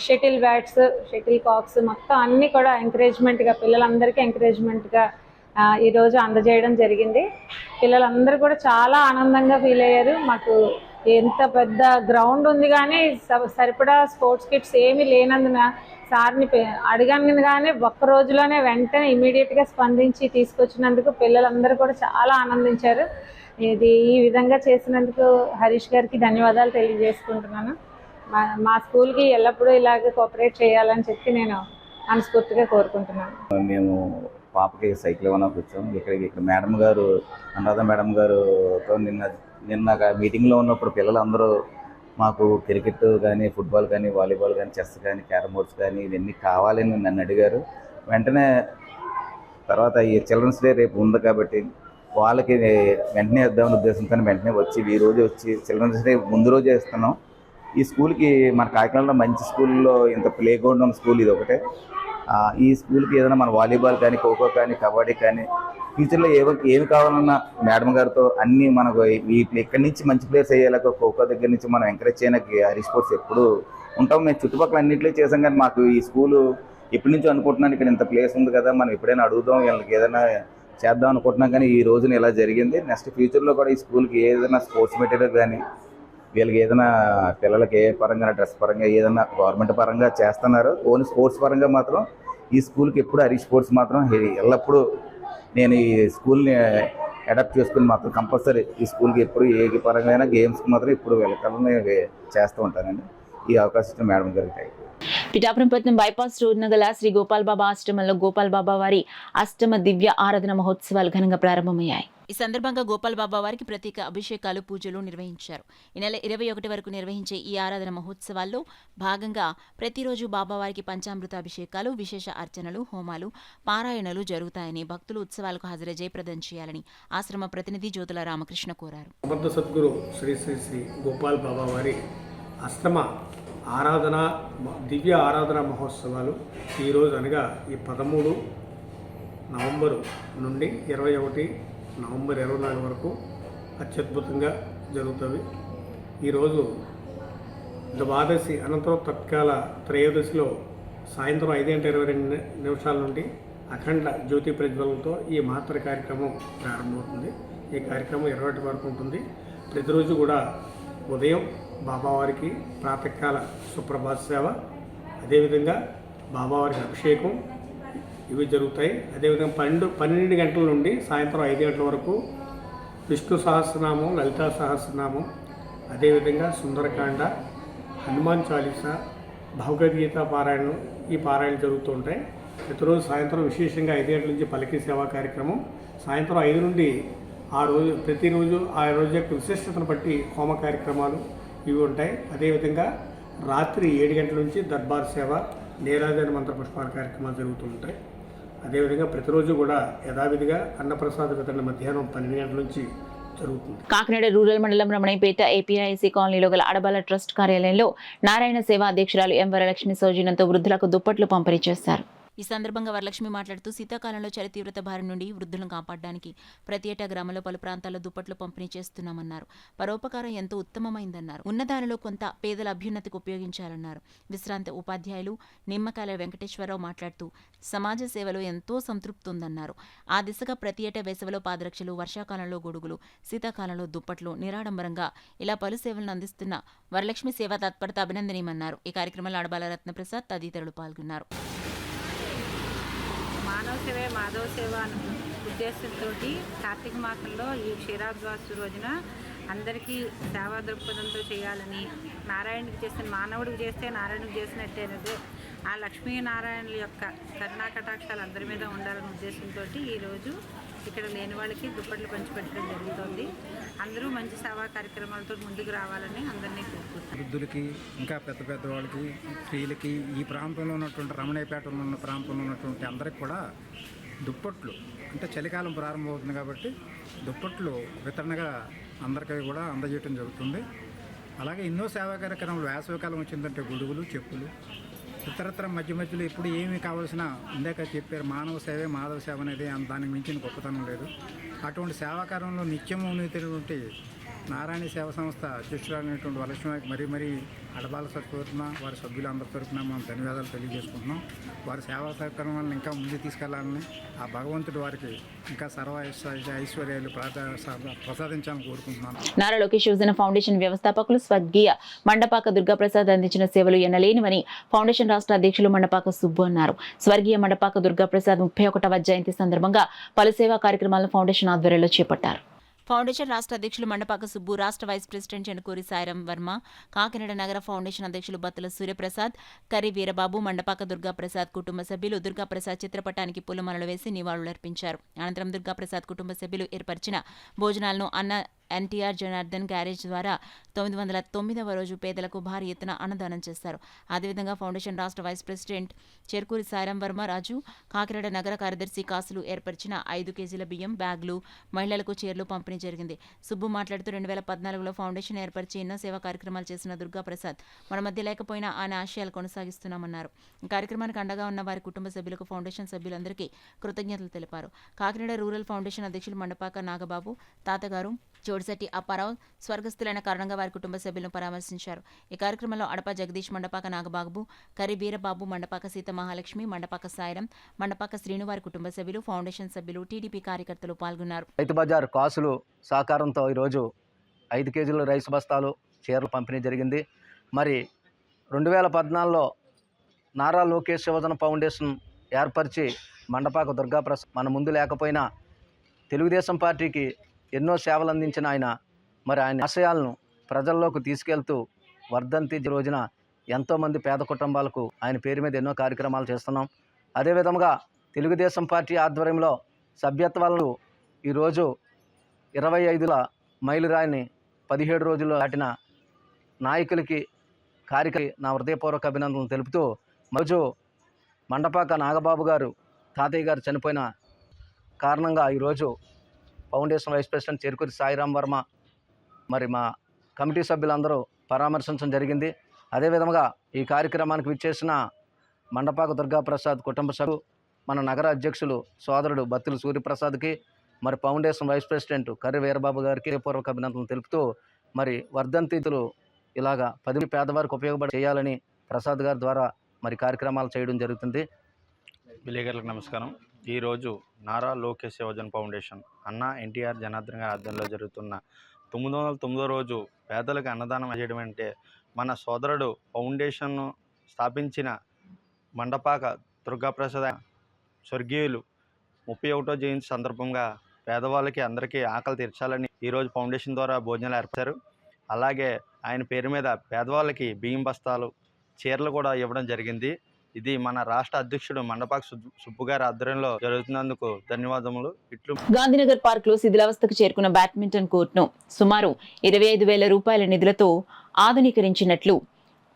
షటిల్ బ్యాట్స్, షటిల్ కాక్స్ మొత్తం అన్నీ కూడా ఎంకరేజ్మెంట్గా పిల్లలందరికీ ఎంకరేజ్మెంట్గా ఈరోజు అందజేయడం జరిగింది. పిల్లలందరూ కూడా చాలా ఆనందంగా ఫీల్ అయ్యారు. మాకు ఎంత పెద్ద గ్రౌండ్ ఉంది కానీ సరిపడా స్పోర్ట్స్ కిట్స్ ఏమీ లేనందున సార్ని అడిగాను కానీ ఒక్క రోజులోనే వెంటనే ఇమీడియట్గా స్పందించి తీసుకొచ్చినందుకు పిల్లలందరూ కూడా చాలా ఆనందించారు. ఈ విధంగా చేసినందుకు హరీష్ గారికి ధన్యవాదాలు తెలియజేసుకుంటున్నాను. మా స్కూల్కి ఎల్లప్పుడూ ఇలాగే కోఆపరేట్ చేయాలని చెప్పి నేను మనస్ఫూర్తిగా కోరుకుంటున్నాను. మేము పాపకి సైకిల్ ఇవ్వడానికి వచ్చాం. ఇక్కడ మేడం గారు, అనురాధ మేడం గారుతో నిన్న మీటింగ్లో ఉన్నప్పుడు పిల్లలందరూ మాకు క్రికెట్ కానీ, ఫుట్బాల్ కానీ, వాలీబాల్ కానీ, చెస్ కానీ, క్యారమ్ బోర్డ్స్ కానీ ఇవన్నీ కావాలని నన్ను అడిగారు. వెంటనే తర్వాత ఈ చిల్డ్రన్స్ డే రేపు ఉంది కాబట్టి వాళ్ళకి వెంటనే ఇద్దామని ఉద్దేశంతో వెంటనే ఈ రోజు వచ్చి చిల్డ్రన్స్ డే ముందు రోజే ఇస్తున్నాం. ఈ స్కూల్కి మన కాకినాడలో మంచి స్కూల్లో ఇంత ప్లే గ్రౌండ్ ఉన్న స్కూల్ ఇది ఒకటే. ఈ స్కూల్కి ఏదైనా మన వాలీబాల్ కానీ, ఖోఖో కానీ, కబడ్డీ కానీ ఫ్యూచర్లో ఏమి కావాలన్నా మేడం గారితో అన్నీ మనకు ఇక్కడి నుంచి మంచి ప్లేయర్స్ అయ్యేలాగా ఖోఖో దగ్గర నుంచి మనం ఎంకరేజ్ చేయడానికి హరీష్ స్పోర్ట్స్ ఎప్పుడు ఉంటాం. మేము చుట్టుపక్కల అన్నింటిలో చేసాం కానీ మాకు ఈ స్కూలు ఎప్పటి నుంచో అనుకుంటున్నాను ఇక్కడ ఇంత ప్లేస్ ఉంది కదా, మనం ఎప్పుడైనా అడుగుదాం, వీళ్ళకి ఏదైనా చేద్దాం అనుకుంటున్నాం. కానీ ఈ రోజున ఇలా జరిగింది. నెక్స్ట్ ఫ్యూచర్లో కూడా ఈ స్కూల్కి ఏదైనా స్పోర్ట్స్ మెటీరియల్ కానీ వీళ్ళకి ఏదైనా పిల్లలకి ఏ పరంగా డ్రెస్ పరంగా ఏదైనా గవర్నమెంట్ పరంగా చేస్తున్నారు. ఓన్లీ స్పోర్ట్స్ పరంగా మాత్రం ఈ స్కూల్కి ఎప్పుడు హరీష్ స్పోర్ట్స్ మాత్రం ఎల్లప్పుడూ నేను ఈ స్కూల్ని అడాప్ట్ చేసుకుని మాత్రం కంపల్సరీ ఈ స్కూల్కి ఎప్పుడు ఏ పరంగా గేమ్స్కి మాత్రం ఇప్పుడు వెళ్ళకాలని చేస్తూ ఉంటానండి. ఈ అవకాశం మేడం గారికి. పిఠాపురంపట్నం బైపాస్ రోడ్డున గల శ్రీ గోపాల్ బాబా ఆశ్రమంలో గోపాల్ బాబా వారి అష్టమ దివ్య ఆరాధన మహోత్సవాలు ఘనంగా ప్రారంభమయ్యాయి. ఈ సందర్భంగా గోపాల్ బాబా వారికి ప్రత్యేక అభిషేకాలు, పూజలు నిర్వహించారు. ఈ నెల 21 వరకు నిర్వహించే ఈ ఆరాధన మహోత్సవాల్లో భాగంగా ప్రతిరోజు బాబావారికి పంచామృత అభిషేకాలు, విశేష అర్చనలు, హోమాలు, పారాయణలు జరుగుతాయని భక్తులు ఉత్సవాలకు హాజరై జయప్రదం చేయాలని ఆశ్రమ ప్రతినిధి జ్యోతుల రామకృష్ణ కోరారు. సమర్థ సద్గురు శ్రీ శ్రీ శ్రీ గోపాల్ బాబా వారి అష్టమ ఆరాధన దివ్య ఆరాధన మహోత్సవాలు ఈరోజు అనగా ఈ 13 నవంబరు నుండి 21 నవంబర్ 24 వరకు అత్యద్భుతంగా జరుగుతుంది. ఈరోజు ద్వాదశి అనంతరం తత్కాల త్రయోదశిలో సాయంత్రం 5:22 నుండి అఖండ జ్యోతి ప్రజ్వలంతో ఈ మహత్తర కార్యక్రమం ప్రారంభమవుతుంది. ఈ కార్యక్రమం 21 వరకు ఉంటుంది. ప్రతిరోజు కూడా ఉదయం బాబావారికి ప్రాతకాల సుప్రభాత సేవ, అదేవిధంగా బాబావారికి అభిషేకం ఇవి జరుగుతాయి. అదేవిధంగా 12 గంటల నుండి సాయంత్రం 5 గంటల వరకు విష్ణు సహస్రనామం, లలితా సహస్రనామం, అదేవిధంగా సుందరకాండ, హనుమాన్ చాలీసా, భగవద్గీత పారాయణం ఈ పారాయణలు జరుగుతూ ఉంటాయి. ప్రతిరోజు సాయంత్రం విశేషంగా 5 గంటల నుంచి పలికి సేవా కార్యక్రమం, సాయంత్రం 5 నుండి ప్రతిరోజు ఆ రోజు యొక్క విశిష్టతను బట్టి హోమ కార్యక్రమాలు ఇవి ఉంటాయి. అదేవిధంగా రాత్రి 7 గంటల నుంచి దర్బార్ సేవ, నీరాజన మంత్రపుష్పాల కార్యక్రమాలు జరుగుతూ ఉంటాయి. అదేవిధంగా ప్రతిరోజు కూడా యథావిధిగా అన్నప్రసాద వితరణ మధ్యాహ్నం 12 గంటల నుంచి జరుగుతుంది. కాకినాడ రూరల్ మండలం రమణయ్యపేట ఏపీఐసి కాలనీలో గల అడబాల ట్రస్ట్ కార్యాలయంలో నారాయణ సేవా అధ్యక్షురాలు ఎం వరలక్ష్మి సౌజన్యంతో వృద్ధులకు దుప్పట్లు పంపిణీ చేశారు. ఈ సందర్భంగా వరలక్ష్మి మాట్లాడుతూ శీతాకాలంలో చలి తీవ్రత బారి నుండి వృద్ధులను కాపాడడానికి ప్రతి ఏటా గ్రామంలో పలు ప్రాంతాల్లో దుప్పట్లు పంపిణీ చేస్తున్నామన్నారు. పరోపకారం ఎంతో ఉత్తమమైందన్నారు. ఉన్నదానిలో కొంత పేదల అభ్యున్నతికి ఉపయోగించాలన్నారు. విశ్రాంత ఉపాధ్యాయులు నిమ్మకాయల వెంకటేశ్వరరావు మాట్లాడుతూ సమాజ సేవలో ఎంతో సంతృప్తి ఉందన్నారు. ఆ దిశగా ప్రతి ఏటా వేసవిలో పాదరక్షలు, వర్షాకాలంలో గొడుగులు, శీతాకాలంలో దుప్పట్లు నిరాడంబరంగా ఇలా పలు సేవలను అందిస్తున్న వరలక్ష్మి సేవా తత్పరత అభినందనీయమన్నారు. ఈ కార్యక్రమంలో అడబాల రత్నప్రసాద్ తదితరులు పాల్గొన్నారు. మానవ సేవే మాధవ సేవ అనే ఉద్దేశంతో కార్తీక మాసంలో ఈ క్షీరాబ్దవాసు రోజున అందరికీ సేవా దృక్పథంతో చేయాలని, నారాయణుడికి చేస్తే మానవుడికి చేస్తే నారాయణుడికి చేసినట్టేనది ఆ లక్ష్మీనారాయణుల యొక్క కరుణా కటాక్షాలు అందరి మీద ఉండాలనే ఉద్దేశంతో ఈరోజు ఇక్కడ లేని వాళ్ళకి దుప్పట్లు పంచిపెట్టడం జరుగుతుంది. అందరూ మంచి సేవా కార్యక్రమాలతో ముందుకు రావాలని అందరినీ కోరుకుంటున్నాను. వృద్ధులకి, ఇంకా పెద్ద వాళ్ళకి, స్త్రీలకి, ఈ ప్రాంతంలో ఉన్నటువంటి రమణయ్యపేటలో ఉన్న ప్రాంతంలో ఉన్నటువంటి అందరికి కూడా దుప్పట్లు, అంటే చలికాలం ప్రారంభమవుతుంది కాబట్టి దుప్పట్లు వితరణగా అందరికీ కూడా అందజేయడం జరుగుతుంది. అలాగే ఎన్నో సేవా కార్యక్రమాలు, వేసవికాలం వచ్చిందంటే గొడుగులు, చెప్పులు, ఇతరత్ర మధ్యలో ఎప్పుడు ఏమి కావాల్సిన, ఇందాక చెప్పారు మానవ సేవే మాధవ సేవ అనేది, దానికి మించిన గొప్పతనం లేదు. అటువంటి సేవాకారంలో నిత్యము ఉన్నటువంటి నారాయణ సేవా సంస్థ అధ్యక్షురాలైనటువంటి వరలక్ష్మి మరీ అడబాల తరఫున వారి సభ్యులందరి తరఫున మనం ధన్యవాదాలు తెలియజేసుకుంటున్నాం. వారి సేవా కార్యక్రమాలను ఇంకా ముందుకు తీసుకెళ్లాలని, ఆ భగవంతుడు వారికి ఇంకా సర్వ ఐశ్వర్యాలు ప్రసాదించాలని కోరుకుంటున్నాను. నారా లోకేష్ యువజన ఫౌండేషన్ వ్యవస్థాపకులు స్వర్గీయ మండపాక దుర్గాప్రసాద్ అందించిన సేవలు ఎన్నలేనివని ఫౌండేషన్ రాష్ట్ర అధ్యక్షులు మండపాక సుబ్బు అన్నారు. స్వర్గీయ మండపాక దుర్గాప్రసాద్ 31వ జయంతి సందర్భంగా పలు సేవా కార్యక్రమాలను ఫౌండేషన్ ఆధ్వర్యంలో చేపట్టారు. ఫౌండేషన్ రాష్ట్ర అధ్యక్షులు మండపాక సుబ్బు, రాష్ట్ర వైస్ ప్రెసిడెంట్ చెనుకూరి సాయిరాం వర్మ, కాకినాడ నగర ఫౌండేషన్ అధ్యక్షులు బత్తుల సూర్యప్రసాద్, కర్రి వీరబాబు, మండపాక దుర్గాప్రసాద్ కుటుంబ సభ్యులు దుర్గాప్రసాద్ చిత్రపటానికి పూలమాలలు వేసి నివాళులర్పించారు. అనంతరం దుర్గాప్రసాద్ కుటుంబ సభ్యులు ఏర్పరిచిన భోజనాలను అన్న ఎన్టీఆర్ జనార్దన్ గ్యారేజ్ ద్వారా 909వ రోజు పేదలకు భారీ ఎత్తున అన్నదానం చేశారు. అదేవిధంగా ఫౌండేషన్ రాష్ట్ర వైస్ ప్రెసిడెంట్ చెరుకూరి సాయిరాం వర్మ రాజు, కాకినాడ నగర కార్యదర్శి కాసులు ఏర్పరిచిన 5 కేజీల బియ్యం, బ్యాగులు, మహిళలకు చీరలు పంపిణీ జరిగింది. సుబ్బు మాట్లాడుతూ 2014లో ఫౌండేషన్ ఏర్పరిచి ఎన్నో సేవా కార్యక్రమాలు చేసిన దుర్గాప్రసాద్ మన మధ్య లేకపోయినా ఆయన ఆశయాలు కొనసాగిస్తున్నామన్నారు. ఈ కార్యక్రమానికి అండగా ఉన్న వారి కుటుంబ సభ్యులకు ఫౌండేషన్ సభ్యులందరికీ కృతజ్ఞతలు తెలిపారు. కాకినాడ రూరల్ ఫౌండేషన్ అధ్యక్షులు మండపాక నాగబాబు, తాతగారు చోడిశెట్టి అప్పారావు స్వర్గస్థులైన కారణంగా వారి కుటుంబ సభ్యులను పరామర్శించారు. ఈ కార్యక్రమంలో అడప జగదీష్, మండపాక నాగబాబు, కరి వీరబాబు, మండపాక సీత మహాలక్ష్మి, మండపాక సాయిరం, మండపాక శ్రీను వారి కుటుంబ సభ్యులు, ఫౌండేషన్ సభ్యులు, టీడీపీ కార్యకర్తలు పాల్గొన్నారు. రైతు బజార్ కాసులు సహకారంతో ఈరోజు 5 కేజీల రైస్ బస్తాలు, చీరలు పంపిణీ జరిగింది. మరి 2014లో నారా లోకేష్ యువజన ఫౌండేషన్ ఏర్పరిచి మండపాక దుర్గాప్రసాద్ మన ముందు లేకపోయినా తెలుగుదేశం పార్టీకి ఎన్నో సేవలు అందించిన ఆయన, మరి ఆయన ఆశయాలను ప్రజల్లోకి తీసుకెళ్తూ వర్ధంతి రోజున ఎంతోమంది పేద కుటుంబాలకు ఆయన పేరు మీద ఎన్నో కార్యక్రమాలు చేస్తున్నాం. అదేవిధంగా తెలుగుదేశం పార్టీ ఆధ్వర్యంలో సభ్యత్వాలను ఈరోజు 25ల మైలురాయిని 17 రోజుల్లో దాటిన నాయకులకి, కార్యకర్తలకి నా హృదయపూర్వక అభినందనలు తెలుపుతూ, రోజు మండపాక నాగబాబు గారు తాతయ్య గారు చనిపోయిన కారణంగా ఈరోజు foundation vice president Cherukuri Sairam Varma, మరి మా కమిటీ సభ్యులందరూ పరామర్శించడం జరిగింది. అదేవిధంగా ఈ కార్యక్రమానికి విచ్చేసిన మండపాక దుర్గాప్రసాద్ కుటుంబ సభ్యులు, మన నగర అధ్యక్షులు సోదరుడు బత్తుల సూర్యప్రసాద్కి, మరి foundation vice president Karri Veerababu గారికి పూర్వక అభినందనలు తెలుపుతూ, మరి వర్ధంతితులు ఇలాగా 10 పేదవారికి ఉపయోగపడి చేయాలని ప్రసాద్ గారి ద్వారా మరి కార్యక్రమాలు చేయడం జరుగుతుంది. విలేకరులకు నమస్కారం. ఈరోజు నారా లోకేష్ యువజన ఫౌండేషన్ అన్న ఎన్టీఆర్ జనార్దన్ గారి ఆధ్వర్యంలో జరుగుతున్న 909వ రోజు పేదలకు అన్నదానం చేయడం అంటే, మన సోదరుడు ఫౌండేషన్ స్థాపించిన మండపాక దుర్గాప్రసాద్ స్వర్గీయులు 31వ జయంతి సందర్భంగా పేదవాళ్ళకి అందరికీ ఆకలి తీర్చాలని ఈరోజు ఫౌండేషన్ ద్వారా భోజనాలు ఏర్పరిచారు. అలాగే ఆయన పేరు మీద పేదవాళ్ళకి బియ్యం బస్తాలు, చీరలు కూడా ఇవ్వడం జరిగింది. ఇది మన రాష్ట్ర అధ్యక్షుడు మండపాక సుబ్బు గారి ఆధ్వర్యంలో జరుగుతున్నందుకు ధన్యవాదములు. ఇట్లు గాంధీనగర్ పార్క్ లో శిథిలావస్థకు చేరుకున్న బ్యాడ్మింటన్ కోర్టును సుమారు 25,000 రూపాయల నిధులతో ఆధునీకరించినట్లు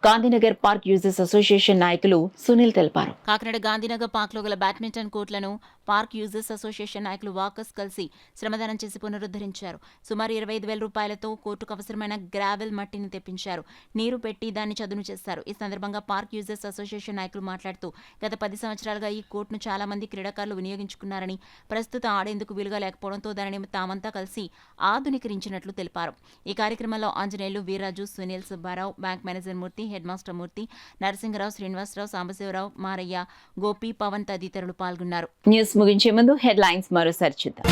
గాంధీనగర్ పార్క్ యూజర్స్ అసోసియేషన్ నాయకులు సునీల్ తెలిపారు. కాకినాడ గాంధీనగర్ పార్క్లో గల బ్యాడ్మింటన్ కోర్టులను పార్క్ యూజర్స్ అసోసియేషన్ నాయకులు వాకర్స్ కలిసి శ్రమదానం చేసి పునరుద్ధరించారు. సుమారు 25,000 రూపాయలతో కోర్టుకు అవసరమైన గ్రావెల్ మట్టిని తెప్పించారు. నీరు పెట్టి దాన్ని చదును చేశారు. ఈ సందర్భంగా పార్క్ యూజర్స్ అసోసియేషన్ నాయకులు మాట్లాడుతూ, గత 10 సంవత్సరాలుగా ఈ కోర్టును చాలా మంది క్రీడాకారులు వినియోగించుకున్నారని, ప్రస్తుతం ఆడేందుకు వీలుగా లేకపోవడంతో దానిని తామంతా కలిసి ఆధునీకరించినట్లు తెలిపారు. ఈ కార్యక్రమంలో ఆంజనేయులు, వీర్రాజు, సునీల్, సుబ్బారావు, బ్యాంక్ మేనేజర్ మూర్తి, హెడ్ మాస్టర్ మూర్తి, నరసింహరావు, శ్రీనివాసరావు, సాంబశివరావు, మారయ్య, గోపి, పవన్ తదితరులు పాల్గొన్నారు. న్యూస్ ముగించే ముందు హెడ్లైన్స్ మరోసారి చూద్దాం.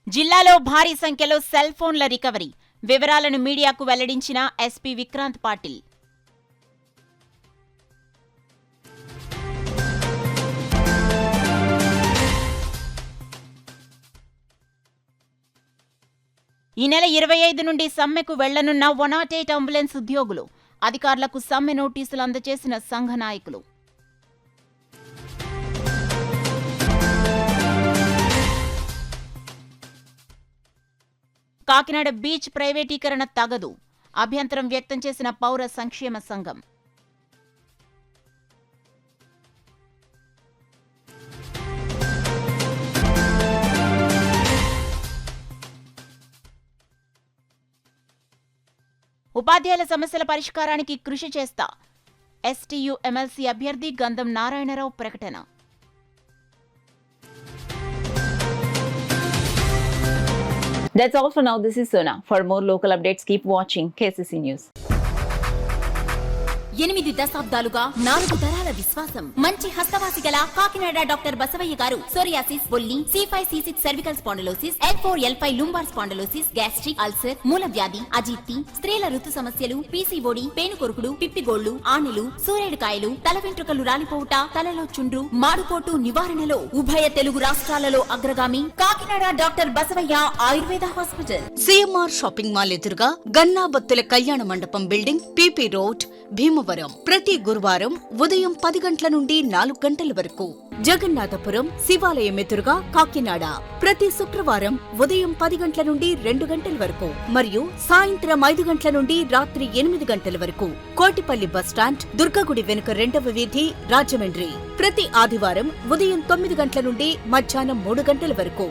జిల్లాలో భారీ సంఖ్యలో సెల్ ఫోన్ల రికవరీ. వివరాలను మీడియాకు వెల్లడించిన ఎస్పీ విక్రాంత్ పాటిల్. ఈ నెల 25 నుండి సమ్మెకు వెళ్లనున్న 108 అంబులెన్స్ ఉద్యోగులు. అధికారులకు సమ్మె నోటీసులు అందజేసిన సంఘ నాయకులు. కాకినాడ బీచ్ ప్రైవేటీకరణ తగదు. అభ్యంతరం వ్యక్తం చేసిన పౌర సంక్షేమ సంఘం. ఉపాధ్యాయుల సమస్యల పరిష్కారానికి కృషి చేస్తా. ఎస్టీయూ ఎమ్మెల్సీ అభ్యర్థి గంధం నారాయణరావు ప్రకటన. That's all for now. This is Sona. For more local updates, keep watching KCC News. 8 దశాబ్దాలుగా 4 తరాల విశ్వాసం. మంచి హస్తవాసి గల కాకినాడ డాక్టర్ బసవయ్య గారు సోరియాసిస్, బొల్లి, C5, C6 cervical spondylosis, L4, L5 lumbar spondylosis, gastric ulcer, మూల వ్యాధి, అజీర్తి, స్త్రీల ఋతు సమస్యలు, PCOD, పేనుకొరుకుడు, పిప్పిగోళ్లు, ఆనెలు, సూరేడుకాయలు, తల వెంట్రుకలు రాలిపోవుట, తలలో చుండ్రు, మాడుకోటు నివారణలో ఉభయ తెలుగు రాష్ట్రాలలో అగ్రగామి Kakinada doctor Basavaiah Ayurveda hospital. CMR shopping mall ఎదురుగా గన్నాబత్తుల కళ్యాణ మండపం బిల్డింగ్, PP రోడ్, భీమవరం. ప్రతి గురువారం ఉదయం 10 గంటల నుండి 4 గంటల వరకు. జగన్నాథపురం శివాలయం ఎదురుగా కాకినాడ ప్రతి శుక్రవారం ఉదయం 10 గంటల నుండి 2 గంటల వరకు మరియు సాయంత్రం 5 గంటల నుండి రాత్రి 8 గంటల వరకు. కోటిపల్లి బస్టాండ్, దుర్గగుడి వెనుక 2వ వీధి, రాజమండ్రి ప్రతి ఆదివారం ఉదయం 9 గంటల నుండి మధ్యాహ్నం 3 గంటల వరకు.